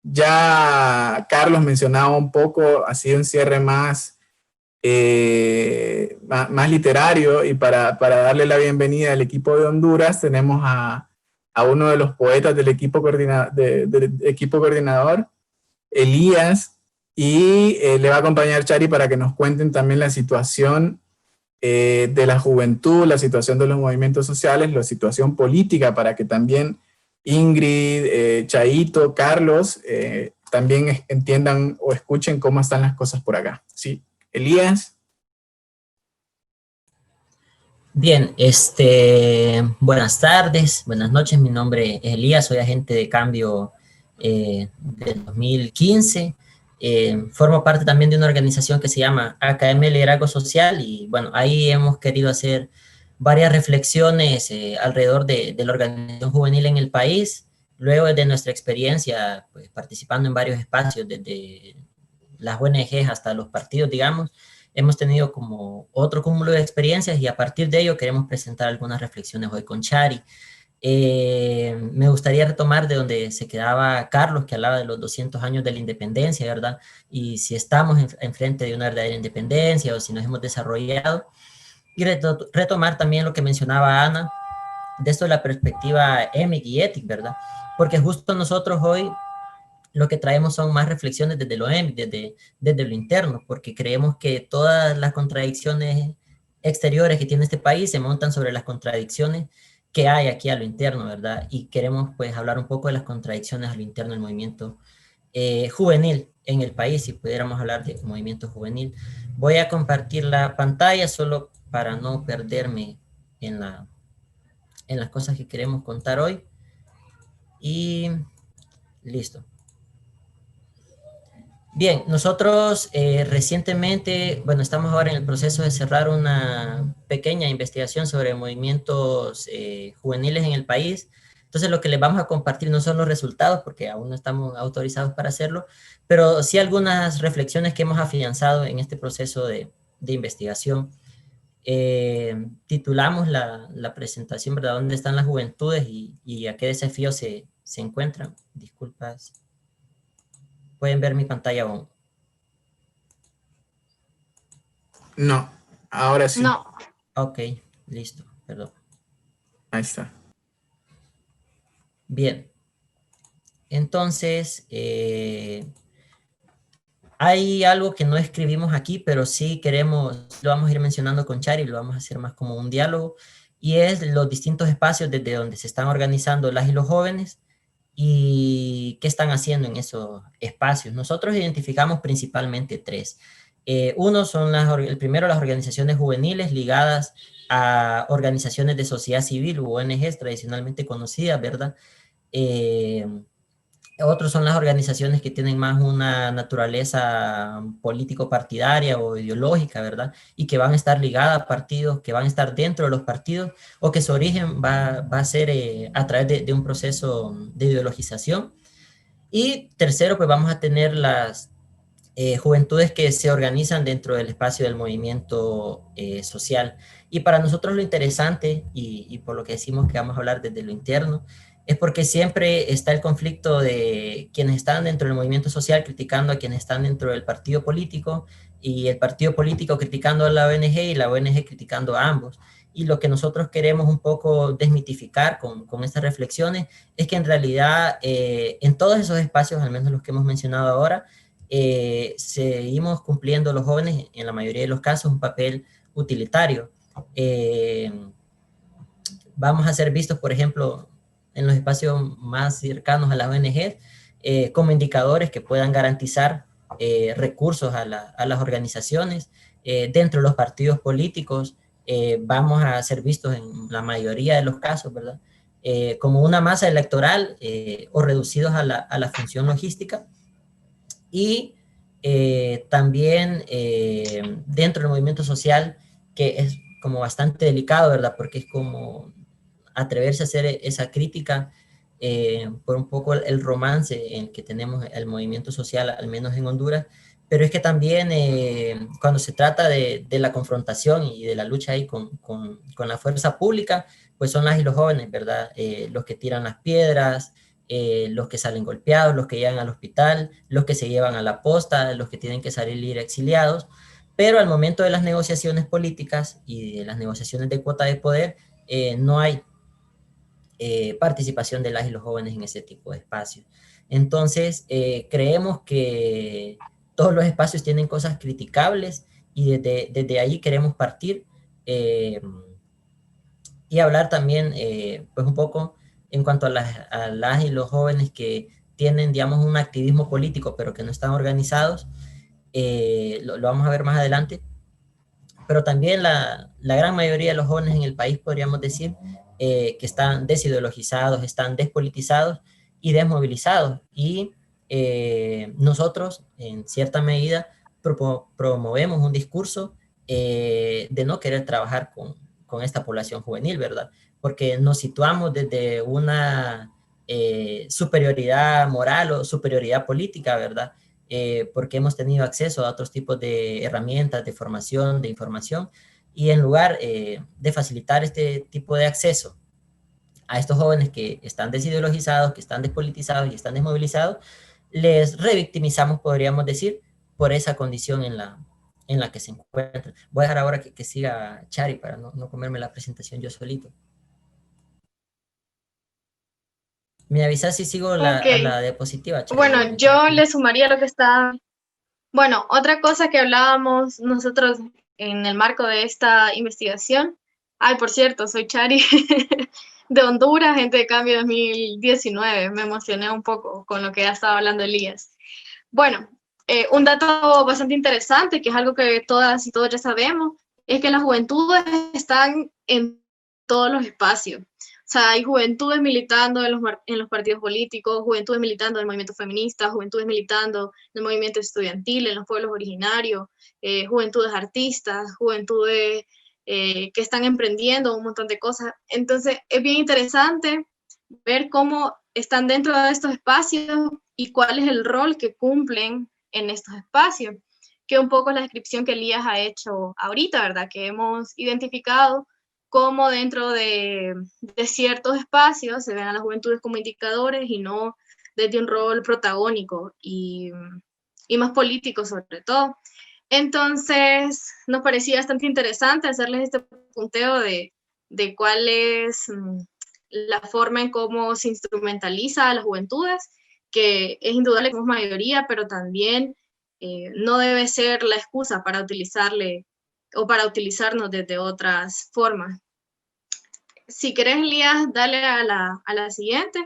[SPEAKER 2] ya Carlos mencionaba un poco, ha sido un cierre más literario, y para darle la bienvenida al equipo de Honduras tenemos a uno de los poetas del equipo, del equipo coordinador, Elías, y le va a acompañar Chari para que nos cuenten también la situación de la juventud, la situación de los movimientos sociales, la situación política, para que también Ingrid, Chaito, Carlos, también entiendan o escuchen cómo están las cosas por acá. Sí, Elías.
[SPEAKER 5] Bien, buenas tardes, buenas noches, mi nombre es Elías, soy agente de cambio del 2015, formo parte también de una organización que se llama Academia de Liderazgo Social, y bueno, ahí hemos querido hacer varias reflexiones alrededor de la organización juvenil en el país, luego de nuestra experiencia pues, participando en varios espacios, desde las ONGs hasta los partidos, digamos. Hemos tenido como otro cúmulo de experiencias y a partir de ello queremos presentar algunas reflexiones hoy con Chari. Me gustaría retomar de donde se quedaba Carlos, que hablaba de los 200 años de la independencia, ¿verdad? Y si estamos enfrente de una verdadera independencia o si nos hemos desarrollado. Y retomar también lo que mencionaba Ana, de esto de la perspectiva EMIC y ETIC, ¿verdad? Porque justo nosotros hoy lo que traemos son más reflexiones desde lo EMIC, desde lo interno, porque creemos que todas las contradicciones exteriores que tiene este país se montan sobre las contradicciones que hay aquí a lo interno, ¿verdad? Y queremos pues hablar un poco de las contradicciones a lo interno del movimiento juvenil en el país, si pudiéramos hablar de movimiento juvenil. Voy a compartir la pantalla solo para no perderme en las cosas que queremos contar hoy. Y listo. Bien, nosotros recientemente, bueno, estamos ahora en el proceso de cerrar una pequeña investigación sobre movimientos juveniles en el país. Entonces, lo que les vamos a compartir no son los resultados, porque aún no estamos autorizados para hacerlo, pero sí algunas reflexiones que hemos afianzado en este proceso de investigación. Titulamos la presentación, ¿verdad? ¿Dónde están las juventudes y a qué desafíos se encuentran? Disculpas. ¿Pueden ver mi pantalla aún?
[SPEAKER 2] No, ahora sí.
[SPEAKER 1] No.
[SPEAKER 5] Ok, listo, perdón.
[SPEAKER 2] Ahí está.
[SPEAKER 5] Bien. Entonces, hay algo que no escribimos aquí, pero sí queremos, lo vamos a ir mencionando con Chari, lo vamos a hacer más como un diálogo, y es los distintos espacios desde donde se están organizando las y los jóvenes, y qué están haciendo en esos espacios. Nosotros identificamos principalmente tres. Uno son el primero, las organizaciones juveniles ligadas a organizaciones de sociedad civil u ONGs tradicionalmente conocidas, ¿verdad? Otros son las organizaciones que tienen más una naturaleza político-partidaria o ideológica, ¿verdad? Y que van a estar ligadas a partidos, que van a estar dentro de los partidos, o que su origen va a ser a través de un proceso de ideologización. Y tercero, pues vamos a tener las juventudes que se organizan dentro del espacio del movimiento social. Y para nosotros lo interesante, y por lo que decimos que vamos a hablar desde lo interno, es porque siempre está el conflicto de quienes están dentro del movimiento social criticando a quienes están dentro del partido político, y el partido político criticando a la ONG y la ONG criticando a ambos. Y lo que nosotros queremos un poco desmitificar con estas reflexiones es que en realidad en todos esos espacios, al menos los que hemos mencionado ahora, seguimos cumpliendo los jóvenes, en la mayoría de los casos, un papel utilitario. Vamos a ser vistos, por ejemplo, en los espacios más cercanos a las ONG, como indicadores que puedan garantizar recursos a las organizaciones. Dentro de los partidos políticos, vamos a ser vistos en la mayoría de los casos, ¿verdad? Como una masa electoral o reducidos a la función logística. Y también dentro del movimiento social, que es como bastante delicado, ¿verdad? Porque es como atreverse a hacer esa crítica por un poco el romance en que tenemos el movimiento social, al menos en Honduras, pero es que también cuando se trata de la confrontación y de la lucha ahí con la fuerza pública, pues son las y los jóvenes, ¿verdad? Los que tiran las piedras, los que salen golpeados, los que llegan al hospital, los que se llevan a la posta, los que tienen que salir exiliados, pero al momento de las negociaciones políticas y de las negociaciones de cuota de poder, no hay participación de las y los jóvenes en ese tipo de espacios. Entonces, creemos que todos los espacios tienen cosas criticables y desde ahí queremos partir y hablar también, pues un poco en cuanto a las y los jóvenes que tienen, digamos, un activismo político, pero que no están organizados. Lo vamos a ver más adelante, pero también la gran mayoría de los jóvenes en el país, podríamos decir, que están desideologizados, están despolitizados y desmovilizados. Y nosotros, en cierta medida, promovemos un discurso de no querer trabajar con esta población juvenil, ¿verdad? Porque nos situamos desde una superioridad moral o superioridad política, ¿verdad? Porque hemos tenido acceso a otros tipos de herramientas, de formación, de información, y en lugar de facilitar este tipo de acceso a estos jóvenes que están desideologizados, que están despolitizados y están desmovilizados, les revictimizamos, podríamos decir, por esa condición en la que se encuentran. Voy a dejar ahora que siga Chari para no comerme la presentación yo solito. Me avisas si sigo a la diapositiva, Chari.
[SPEAKER 6] Bueno, yo le sumaría lo que está... Bueno, otra cosa que hablábamos nosotros en el marco de esta investigación, por cierto, soy Chari, de Honduras, gente de cambio 2019, me emocioné un poco con lo que ya estaba hablando Elías. Bueno, un dato bastante interesante, que es algo que todas y todos ya sabemos, es que las juventudes están en todos los espacios. O sea, hay juventudes militando en los partidos políticos, juventudes militando en el movimiento feminista, juventudes militando en el movimiento estudiantil, en los pueblos originarios, juventudes artistas, juventudes que están emprendiendo un montón de cosas. Entonces, es bien interesante ver cómo están dentro de estos espacios y cuál es el rol que cumplen en estos espacios, que un poco es la descripción que Elías ha hecho ahorita, ¿verdad? Que hemos identificado cómo dentro de ciertos espacios se ven a las juventudes como indicadores y no desde un rol protagónico y más político sobre todo. Entonces, nos parecía bastante interesante hacerles este punteo de cuál es la forma en cómo se instrumentaliza a las juventudes, que es indudable que somos mayoría, pero también no debe ser la excusa para utilizarle o para utilizarnos desde otras formas. Si querés, Elías, dale a la siguiente.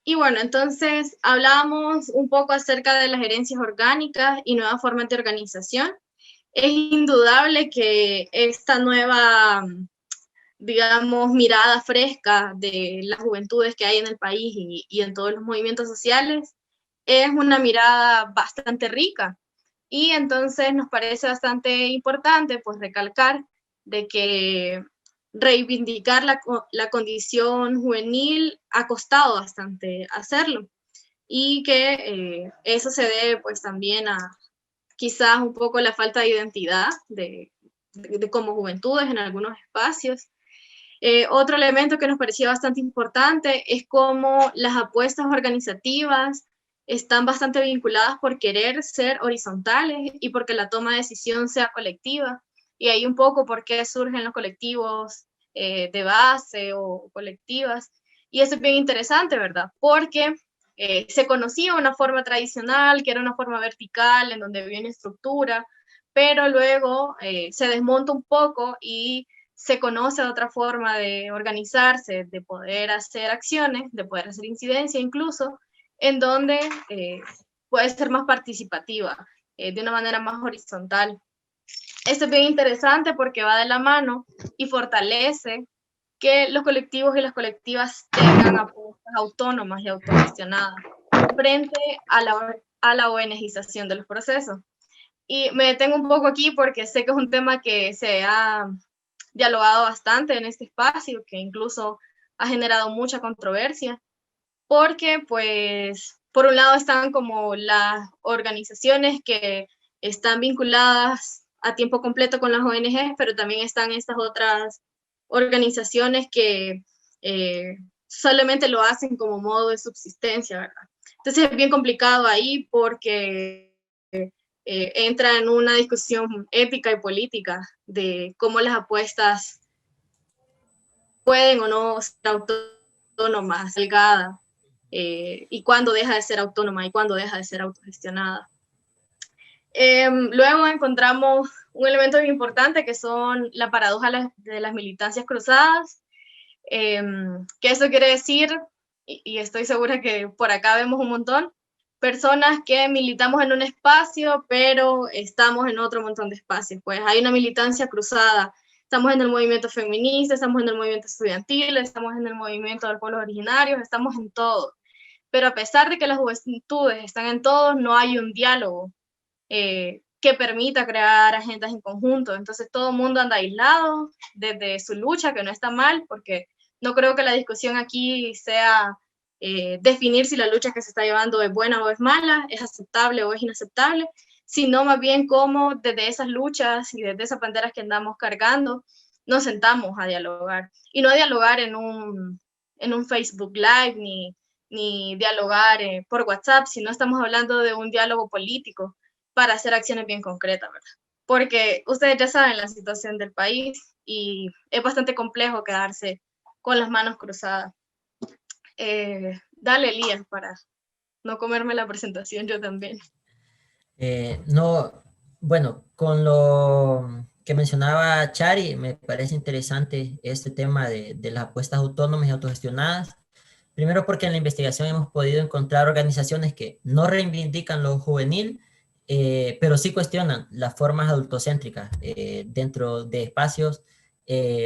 [SPEAKER 6] Y bueno, entonces hablábamos un poco acerca de las herencias orgánicas y nuevas formas de organización. Es indudable que esta nueva, digamos, mirada fresca de las juventudes que hay en el país y en todos los movimientos sociales es una mirada bastante rica. Y entonces nos parece bastante importante pues recalcar de que reivindicar la condición juvenil ha costado bastante hacerlo y que eso se debe pues también a quizás un poco la falta de identidad de como juventudes en algunos espacios. Otro elemento que nos parecía bastante importante es cómo las apuestas organizativas están bastante vinculadas por querer ser horizontales y porque la toma de decisión sea colectiva. Y ahí un poco por qué surgen los colectivos de base o colectivas. Y eso es bien interesante, ¿verdad? Porque se conocía una forma tradicional, que era una forma vertical, en donde había una estructura, pero luego se desmonta un poco y se conoce otra forma de organizarse, de poder hacer acciones, de poder hacer incidencia incluso, en donde puede ser más participativa, de una manera más horizontal. Esto es bien interesante porque va de la mano y fortalece que los colectivos y las colectivas tengan apuestas autónomas y autogestionadas frente a la ONGización de los procesos. Y me detengo un poco aquí porque sé que es un tema que se ha dialogado bastante en este espacio, que incluso ha generado mucha controversia. porque pues por un lado están como las organizaciones que están vinculadas a tiempo completo con las ONGs, pero también están estas otras organizaciones que solamente lo hacen como modo de subsistencia, ¿verdad? Entonces es bien complicado ahí porque entra en una discusión ética y política de cómo las apuestas pueden o no ser autónomas, delgadas, y cuándo deja de ser autónoma y cuándo deja de ser autogestionada. Luego encontramos un elemento muy importante que son la paradoja de las militancias cruzadas, que eso quiere decir, y estoy segura que por acá vemos un montón, personas que militamos en un espacio, pero estamos en otro montón de espacios. Pues hay una militancia cruzada. Estamos en el movimiento feminista, estamos en el movimiento estudiantil, estamos en el movimiento de los pueblos originarios, estamos en todo. Pero a pesar de que las juventudes están en todos, no hay un diálogo que permita crear agendas en conjunto. Entonces todo el mundo anda aislado desde su lucha, que no está mal, porque no creo que la discusión aquí sea definir si la lucha que se está llevando es buena o es mala, es aceptable o es inaceptable, sino más bien cómo desde esas luchas y desde esas banderas que andamos cargando, nos sentamos a dialogar. Y no a dialogar en un Facebook Live, ni dialogar por WhatsApp, sino estamos hablando de un diálogo político para hacer acciones bien concretas, ¿verdad? Porque ustedes ya saben la situación del país y es bastante complejo quedarse con las manos cruzadas. Dale, Elías, para no comerme la presentación yo también.
[SPEAKER 5] No, bueno, con lo que mencionaba Chari, me parece interesante este tema de las apuestas autónomas y autogestionadas. Primero porque en la investigación hemos podido encontrar organizaciones que no reivindican lo juvenil, pero sí cuestionan las formas adultocéntricas dentro de espacios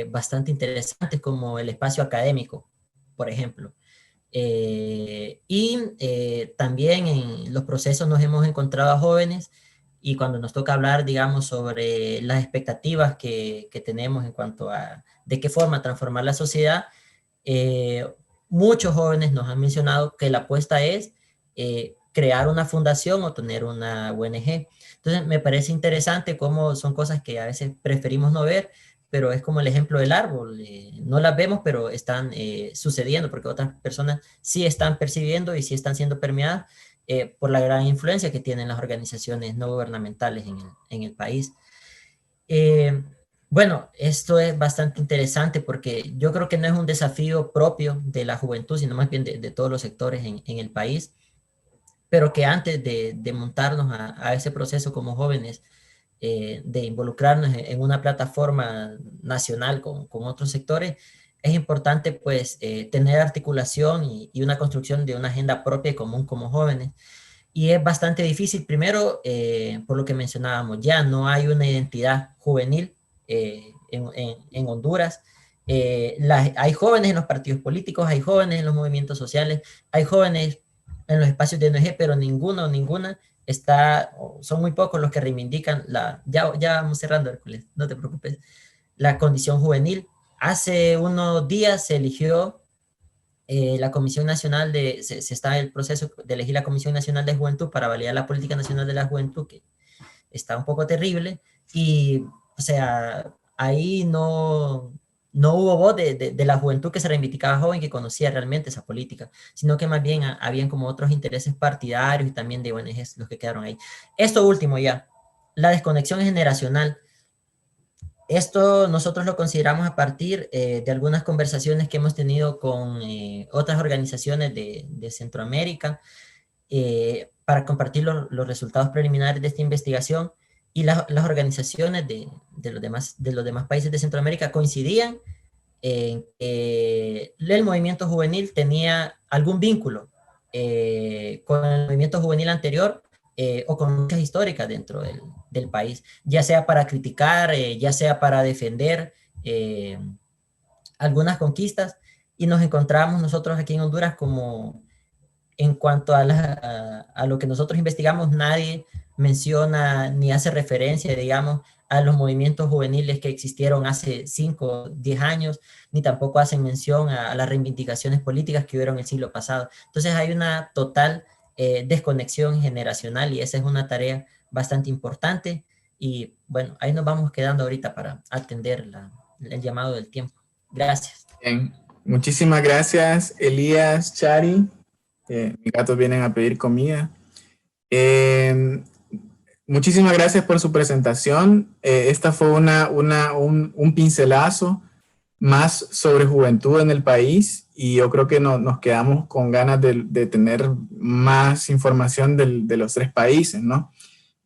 [SPEAKER 5] bastante interesantes como el espacio académico, por ejemplo. También en los procesos nos hemos encontrado a jóvenes y cuando nos toca hablar, digamos, sobre las expectativas que tenemos en cuanto a de qué forma transformar la sociedad, muchos jóvenes nos han mencionado que la apuesta es crear una fundación o tener una ONG. Entonces, me parece interesante cómo son cosas que a veces preferimos no ver, pero es como el ejemplo del árbol. No las vemos, pero están sucediendo porque otras personas sí están percibiendo y sí están siendo permeadas por la gran influencia que tienen las organizaciones no gubernamentales en el país. Bueno, esto es bastante interesante porque yo creo que no es un desafío propio de la juventud, sino más bien de todos los sectores en el país, pero que antes de montarnos a ese proceso como jóvenes, de involucrarnos en una plataforma nacional con otros sectores, es importante pues tener articulación y una construcción de una agenda propia y común como jóvenes. Y es bastante difícil, primero, por lo que mencionábamos, ya no hay una identidad juvenil en Honduras. Hay jóvenes en los partidos políticos, hay jóvenes en los movimientos sociales, hay jóvenes en los espacios de ONG, pero ninguna son muy pocos los que reivindican ya vamos cerrando, Hércules, no te preocupes, la condición juvenil. Hace unos días se eligió la Comisión Nacional se está en el proceso de elegir la Comisión Nacional de Juventud para validar la Política Nacional de la Juventud, que está un poco terrible, y, o sea, ahí no hubo voz de la juventud que se reivindicaba joven, que conocía realmente esa política, sino que más bien habían como otros intereses partidarios y también de ONGs los que quedaron ahí. Esto último ya, la desconexión generacional. Esto nosotros lo consideramos a partir de algunas conversaciones que hemos tenido con otras organizaciones de Centroamérica para compartir los resultados preliminares de esta investigación, y las organizaciones de los demás países de Centroamérica coincidían en que el movimiento juvenil tenía algún vínculo con el movimiento juvenil anterior o con luchas históricas dentro del país, ya sea para criticar, ya sea para defender algunas conquistas, y nos encontramos nosotros aquí en Honduras como en cuanto a lo que nosotros investigamos, nadie menciona ni hace referencia, digamos, a los movimientos juveniles que existieron hace 5 o 10 años, ni tampoco hacen mención a las reivindicaciones políticas que hubieron el siglo pasado. Entonces hay una total desconexión generacional y esa es una tarea bastante importante y bueno, ahí nos vamos quedando ahorita para atender el llamado del tiempo. Gracias.
[SPEAKER 2] Bien, muchísimas gracias, Elías, Chari. Mis gatos vienen a pedir comida. Muchísimas gracias por su presentación. Esta fue un pincelazo más sobre juventud en el país y yo creo que nos quedamos con ganas de tener más información de los 3 países, ¿no?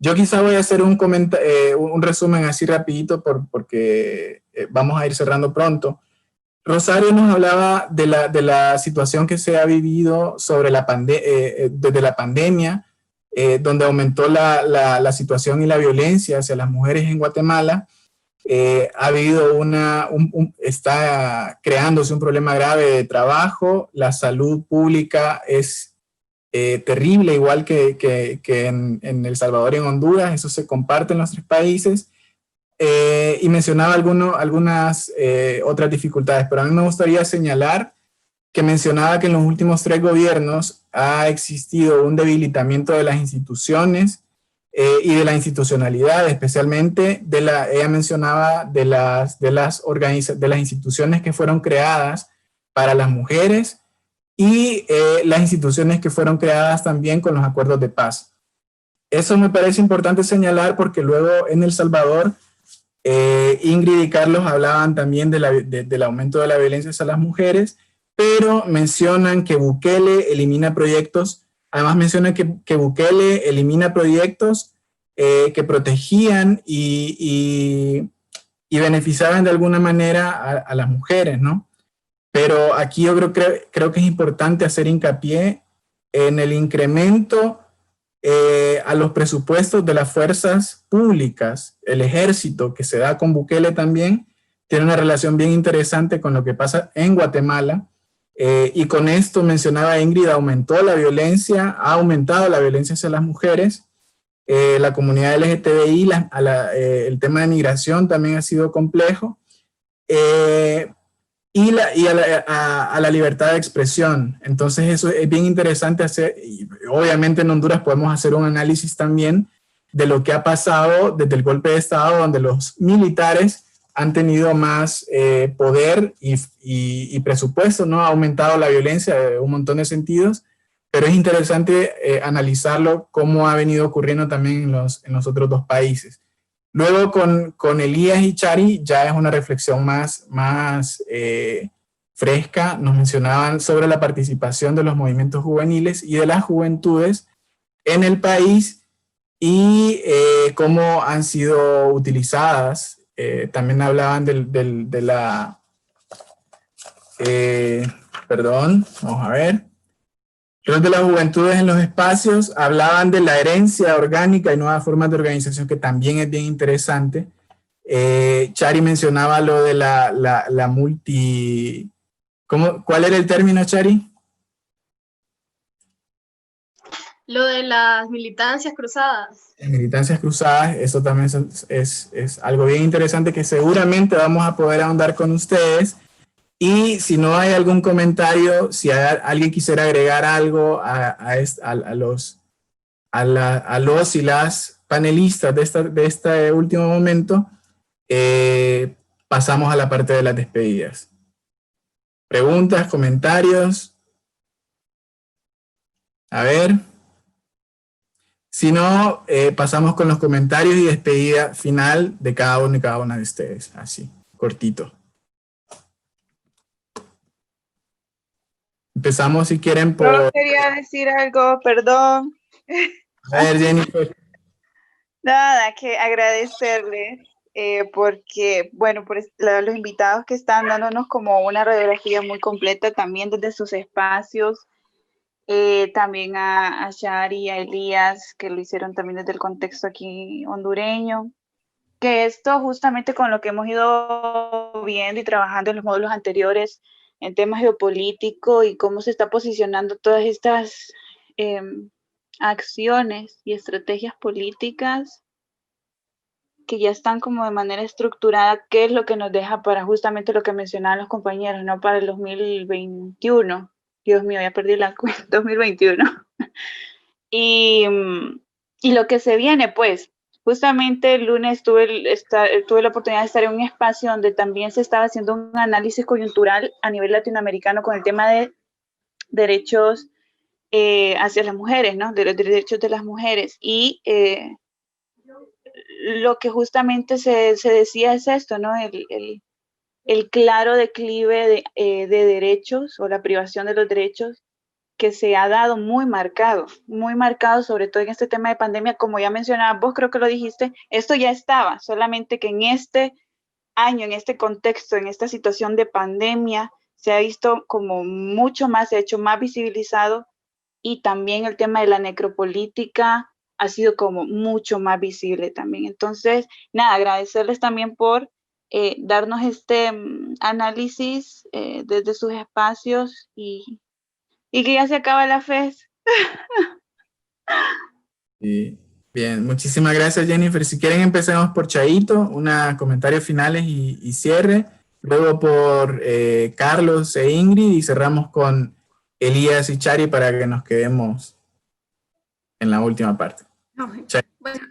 [SPEAKER 2] Yo quizá voy a hacer un resumen así rapidito porque vamos a ir cerrando pronto. Rosario nos hablaba de la situación que se ha vivido sobre desde la pandemia, donde aumentó la situación y la violencia hacia las mujeres en Guatemala. Ha habido está creándose un problema grave de trabajo, la salud pública es terrible, igual que en El Salvador y en Honduras, eso se comparte en los 3 países. Y mencionaba algunas otras dificultades, pero a mí me gustaría señalar que mencionaba que en los últimos 3 gobiernos ha existido un debilitamiento de las instituciones y de la institucionalidad, especialmente ella mencionaba de las instituciones que fueron creadas para las mujeres y las instituciones que fueron creadas también con los acuerdos de paz. Eso me parece importante señalar porque luego en El Salvador Ingrid y Carlos hablaban también del aumento de la violencia hacia las mujeres, pero mencionan que Bukele elimina proyectos, además mencionan que Bukele elimina proyectos que protegían y beneficiaban de alguna manera a las mujeres, ¿no? Pero aquí yo creo que es importante hacer hincapié en el incremento a los presupuestos de las fuerzas públicas. El ejército que se da con Bukele también tiene una relación bien interesante con lo que pasa en Guatemala y con esto mencionaba Ingrid, ha aumentado la violencia hacia las mujeres, la comunidad LGTBI, el tema de migración también ha sido complejo y a la libertad de expresión. Entonces eso es bien interesante hacer, y obviamente en Honduras podemos hacer un análisis también de lo que ha pasado desde el golpe de Estado, donde los militares han tenido más poder y presupuesto, ¿no? Ha aumentado la violencia de un montón de sentidos, pero es interesante analizarlo cómo ha venido ocurriendo también en los otros 2 países. Luego con Elías y Chari ya es una reflexión más fresca. Nos mencionaban sobre la participación de los movimientos juveniles y de las juventudes en el país y cómo han sido utilizadas. También hablaban vamos a ver. Los de las juventudes en los espacios hablaban de la herencia orgánica y nuevas formas de organización, que también es bien interesante. Chari mencionaba lo de la multi... ¿Cuál era el término, Chari?
[SPEAKER 6] Lo de las militancias cruzadas.
[SPEAKER 2] Militancias cruzadas, eso también es algo bien interesante que seguramente vamos a poder ahondar con ustedes. Y si no hay algún comentario, si alguien quisiera agregar algo a los y las panelistas de este último momento, pasamos a la parte de las despedidas. ¿Preguntas, comentarios? A ver. Si no, pasamos con los comentarios y despedida final de cada uno y cada una de ustedes. Así, cortito. Empezamos, si quieren, por...
[SPEAKER 7] Yo quería decir algo, perdón.
[SPEAKER 2] A ver, Jennifer.
[SPEAKER 7] Nada, que agradecerles porque, bueno, por los invitados que están dándonos como una radiografía muy completa también desde sus espacios, también a Shari y a Elías, que lo hicieron también desde el contexto aquí hondureño, que esto justamente con lo que hemos ido viendo y trabajando en los módulos anteriores, en tema geopolítico y cómo se está posicionando todas estas acciones y estrategias políticas que ya están como de manera estructurada, qué es lo que nos deja para justamente lo que mencionaban los compañeros, ¿no? Para el 2021. Dios mío, ya perdí la cuenta, 2021. Y lo que se viene, pues, justamente el lunes tuve la oportunidad de estar en un espacio donde también se estaba haciendo un análisis coyuntural a nivel latinoamericano con el tema de derechos hacia las mujeres, ¿no? De los derechos de las mujeres. Y lo que justamente se decía es esto, ¿no? El claro declive de derechos o la privación de los derechos que se ha dado muy marcado, sobre todo en este tema de pandemia, como ya mencionabas vos, creo que lo dijiste, esto ya estaba, solamente que en este año, en este contexto, en esta situación de pandemia, se ha visto como mucho más, se ha hecho más visibilizado, y también el tema de la necropolítica ha sido como mucho más visible también. Entonces, nada, agradecerles también por darnos este análisis desde sus espacios y que ya se acaba la FES.
[SPEAKER 2] Bien, muchísimas gracias, Jennifer. Si quieren empecemos por Chaito, comentarios finales y cierre, luego por Carlos e Ingrid y cerramos con Elías y Chari para que nos quedemos en la última parte.
[SPEAKER 1] Bueno,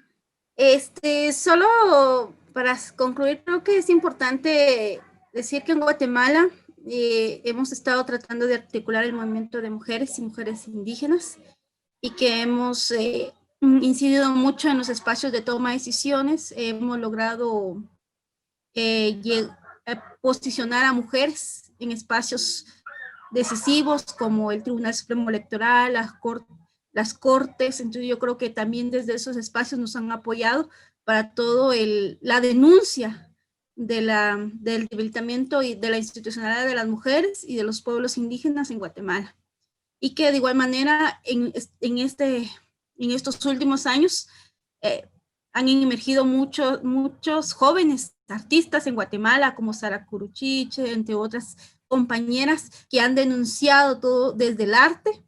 [SPEAKER 1] solo para concluir, creo que es importante decir que en Guatemala hemos estado tratando de articular el movimiento de mujeres y mujeres indígenas y que hemos incidido mucho en los espacios de toma de decisiones. Hemos logrado posicionar a mujeres en espacios decisivos como el Tribunal Supremo Electoral, las cortes. Entonces yo creo que también desde esos espacios nos han apoyado para todo la denuncia del debilitamiento y de la institucionalidad de las mujeres y de los pueblos indígenas en Guatemala. Y que de igual manera en estos últimos años han emergido muchos jóvenes artistas en Guatemala, como Sara Curuchiche, entre otras compañeras que han denunciado todo desde el arte,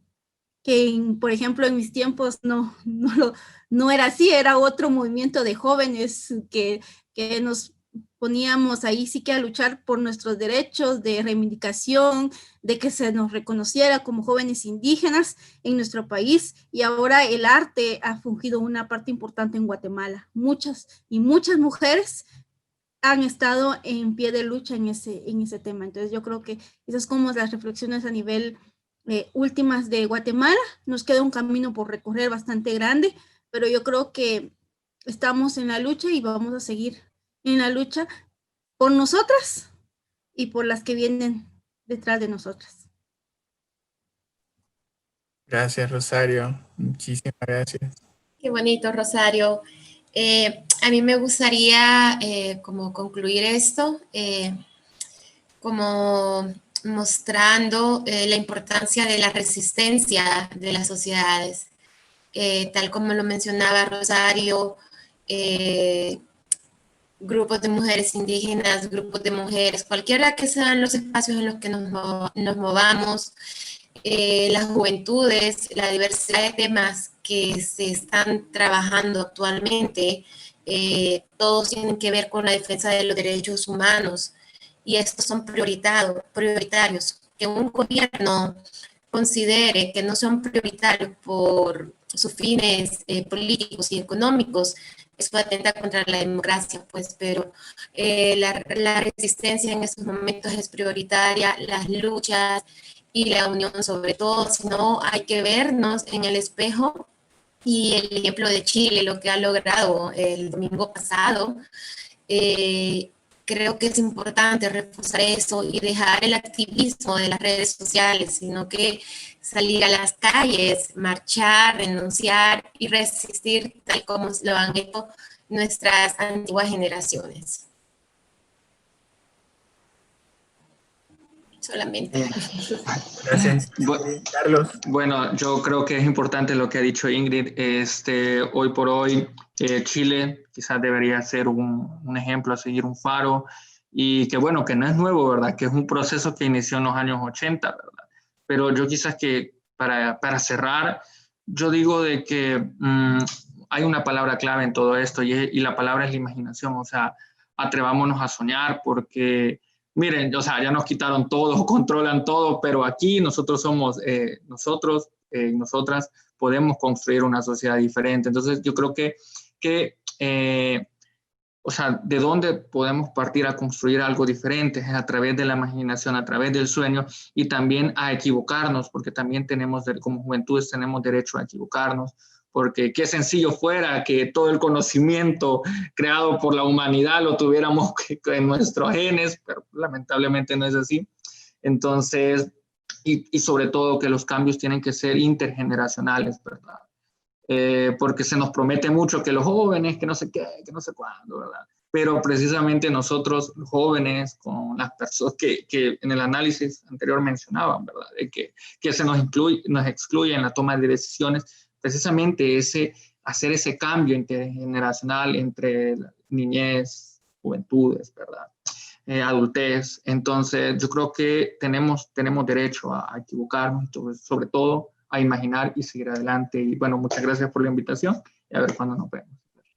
[SPEAKER 1] que por ejemplo en mis tiempos no era así, era otro movimiento de jóvenes que nos poníamos ahí sí que a luchar por nuestros derechos de reivindicación, de que se nos reconociera como jóvenes indígenas en nuestro país, y ahora el arte ha fungido una parte importante en Guatemala. Muchas mujeres han estado en pie de lucha en ese tema. Entonces yo creo que esas como las reflexiones a nivel últimas de Guatemala. Nos queda un camino por recorrer bastante grande, pero yo creo que estamos en la lucha y vamos a seguir en la lucha por nosotras y por las que vienen detrás de nosotras.
[SPEAKER 2] Gracias, Rosario. Muchísimas gracias.
[SPEAKER 3] Qué bonito, Rosario. A mí me gustaría como concluir esto, como mostrando la importancia de la resistencia de las sociedades. Tal como lo mencionaba Rosario, grupos de mujeres indígenas, grupos de mujeres, cualquiera que sean los espacios en los que nos movamos, las juventudes, la diversidad de temas que se están trabajando actualmente, todos tienen que ver con la defensa de los derechos humanos, y estos son prioritarios. Que un gobierno considere que no son prioritarios por sus fines políticos y económicos, eso atenta contra la democracia, pues, pero la resistencia en estos momentos es prioritaria, las luchas y la unión sobre todo. Si no, hay que vernos en el espejo, y el ejemplo de Chile, lo que ha logrado el domingo pasado, creo que es importante reforzar eso y dejar el activismo de las redes sociales, sino que salir a las calles, marchar, denunciar y resistir tal como lo han hecho nuestras antiguas generaciones. Solamente.
[SPEAKER 2] Gracias. Carlos.
[SPEAKER 4] Bueno, yo creo que es importante lo que ha dicho Ingrid. Hoy por hoy, Chile quizás debería ser un ejemplo a seguir, un faro. y que bueno, que no es nuevo, ¿verdad? Que es un proceso que inició en los años 80, ¿verdad? Pero yo quizás que para cerrar, yo digo de que hay una palabra clave en todo esto y la palabra es la imaginación, o sea, atrevámonos a soñar porque, miren, o sea, ya nos quitaron todo, controlan todo, pero aquí nosotros somos, nosotras podemos construir una sociedad diferente. Entonces yo creo que o sea, de dónde podemos partir a construir algo diferente es a través de la imaginación, a través del sueño y también a equivocarnos, porque también tenemos, como juventudes, tenemos derecho a equivocarnos, porque qué sencillo fuera que todo el conocimiento creado por la humanidad lo tuviéramos en nuestros genes, pero lamentablemente no es así. Entonces, y sobre todo que los cambios tienen que ser intergeneracionales, ¿verdad? Porque se nos promete mucho que los jóvenes, que no sé qué, que no sé cuándo, ¿verdad? Pero precisamente nosotros, los jóvenes, con las personas que en el análisis anterior mencionaban, ¿verdad? De que se nos excluye en la toma de decisiones, precisamente hacer ese cambio intergeneracional entre niñez, juventudes, ¿verdad? Adultez. Entonces, yo creo que tenemos derecho a equivocarnos, sobre todo a imaginar y seguir adelante. Y bueno, muchas gracias por la invitación y a ver cuándo nos vemos.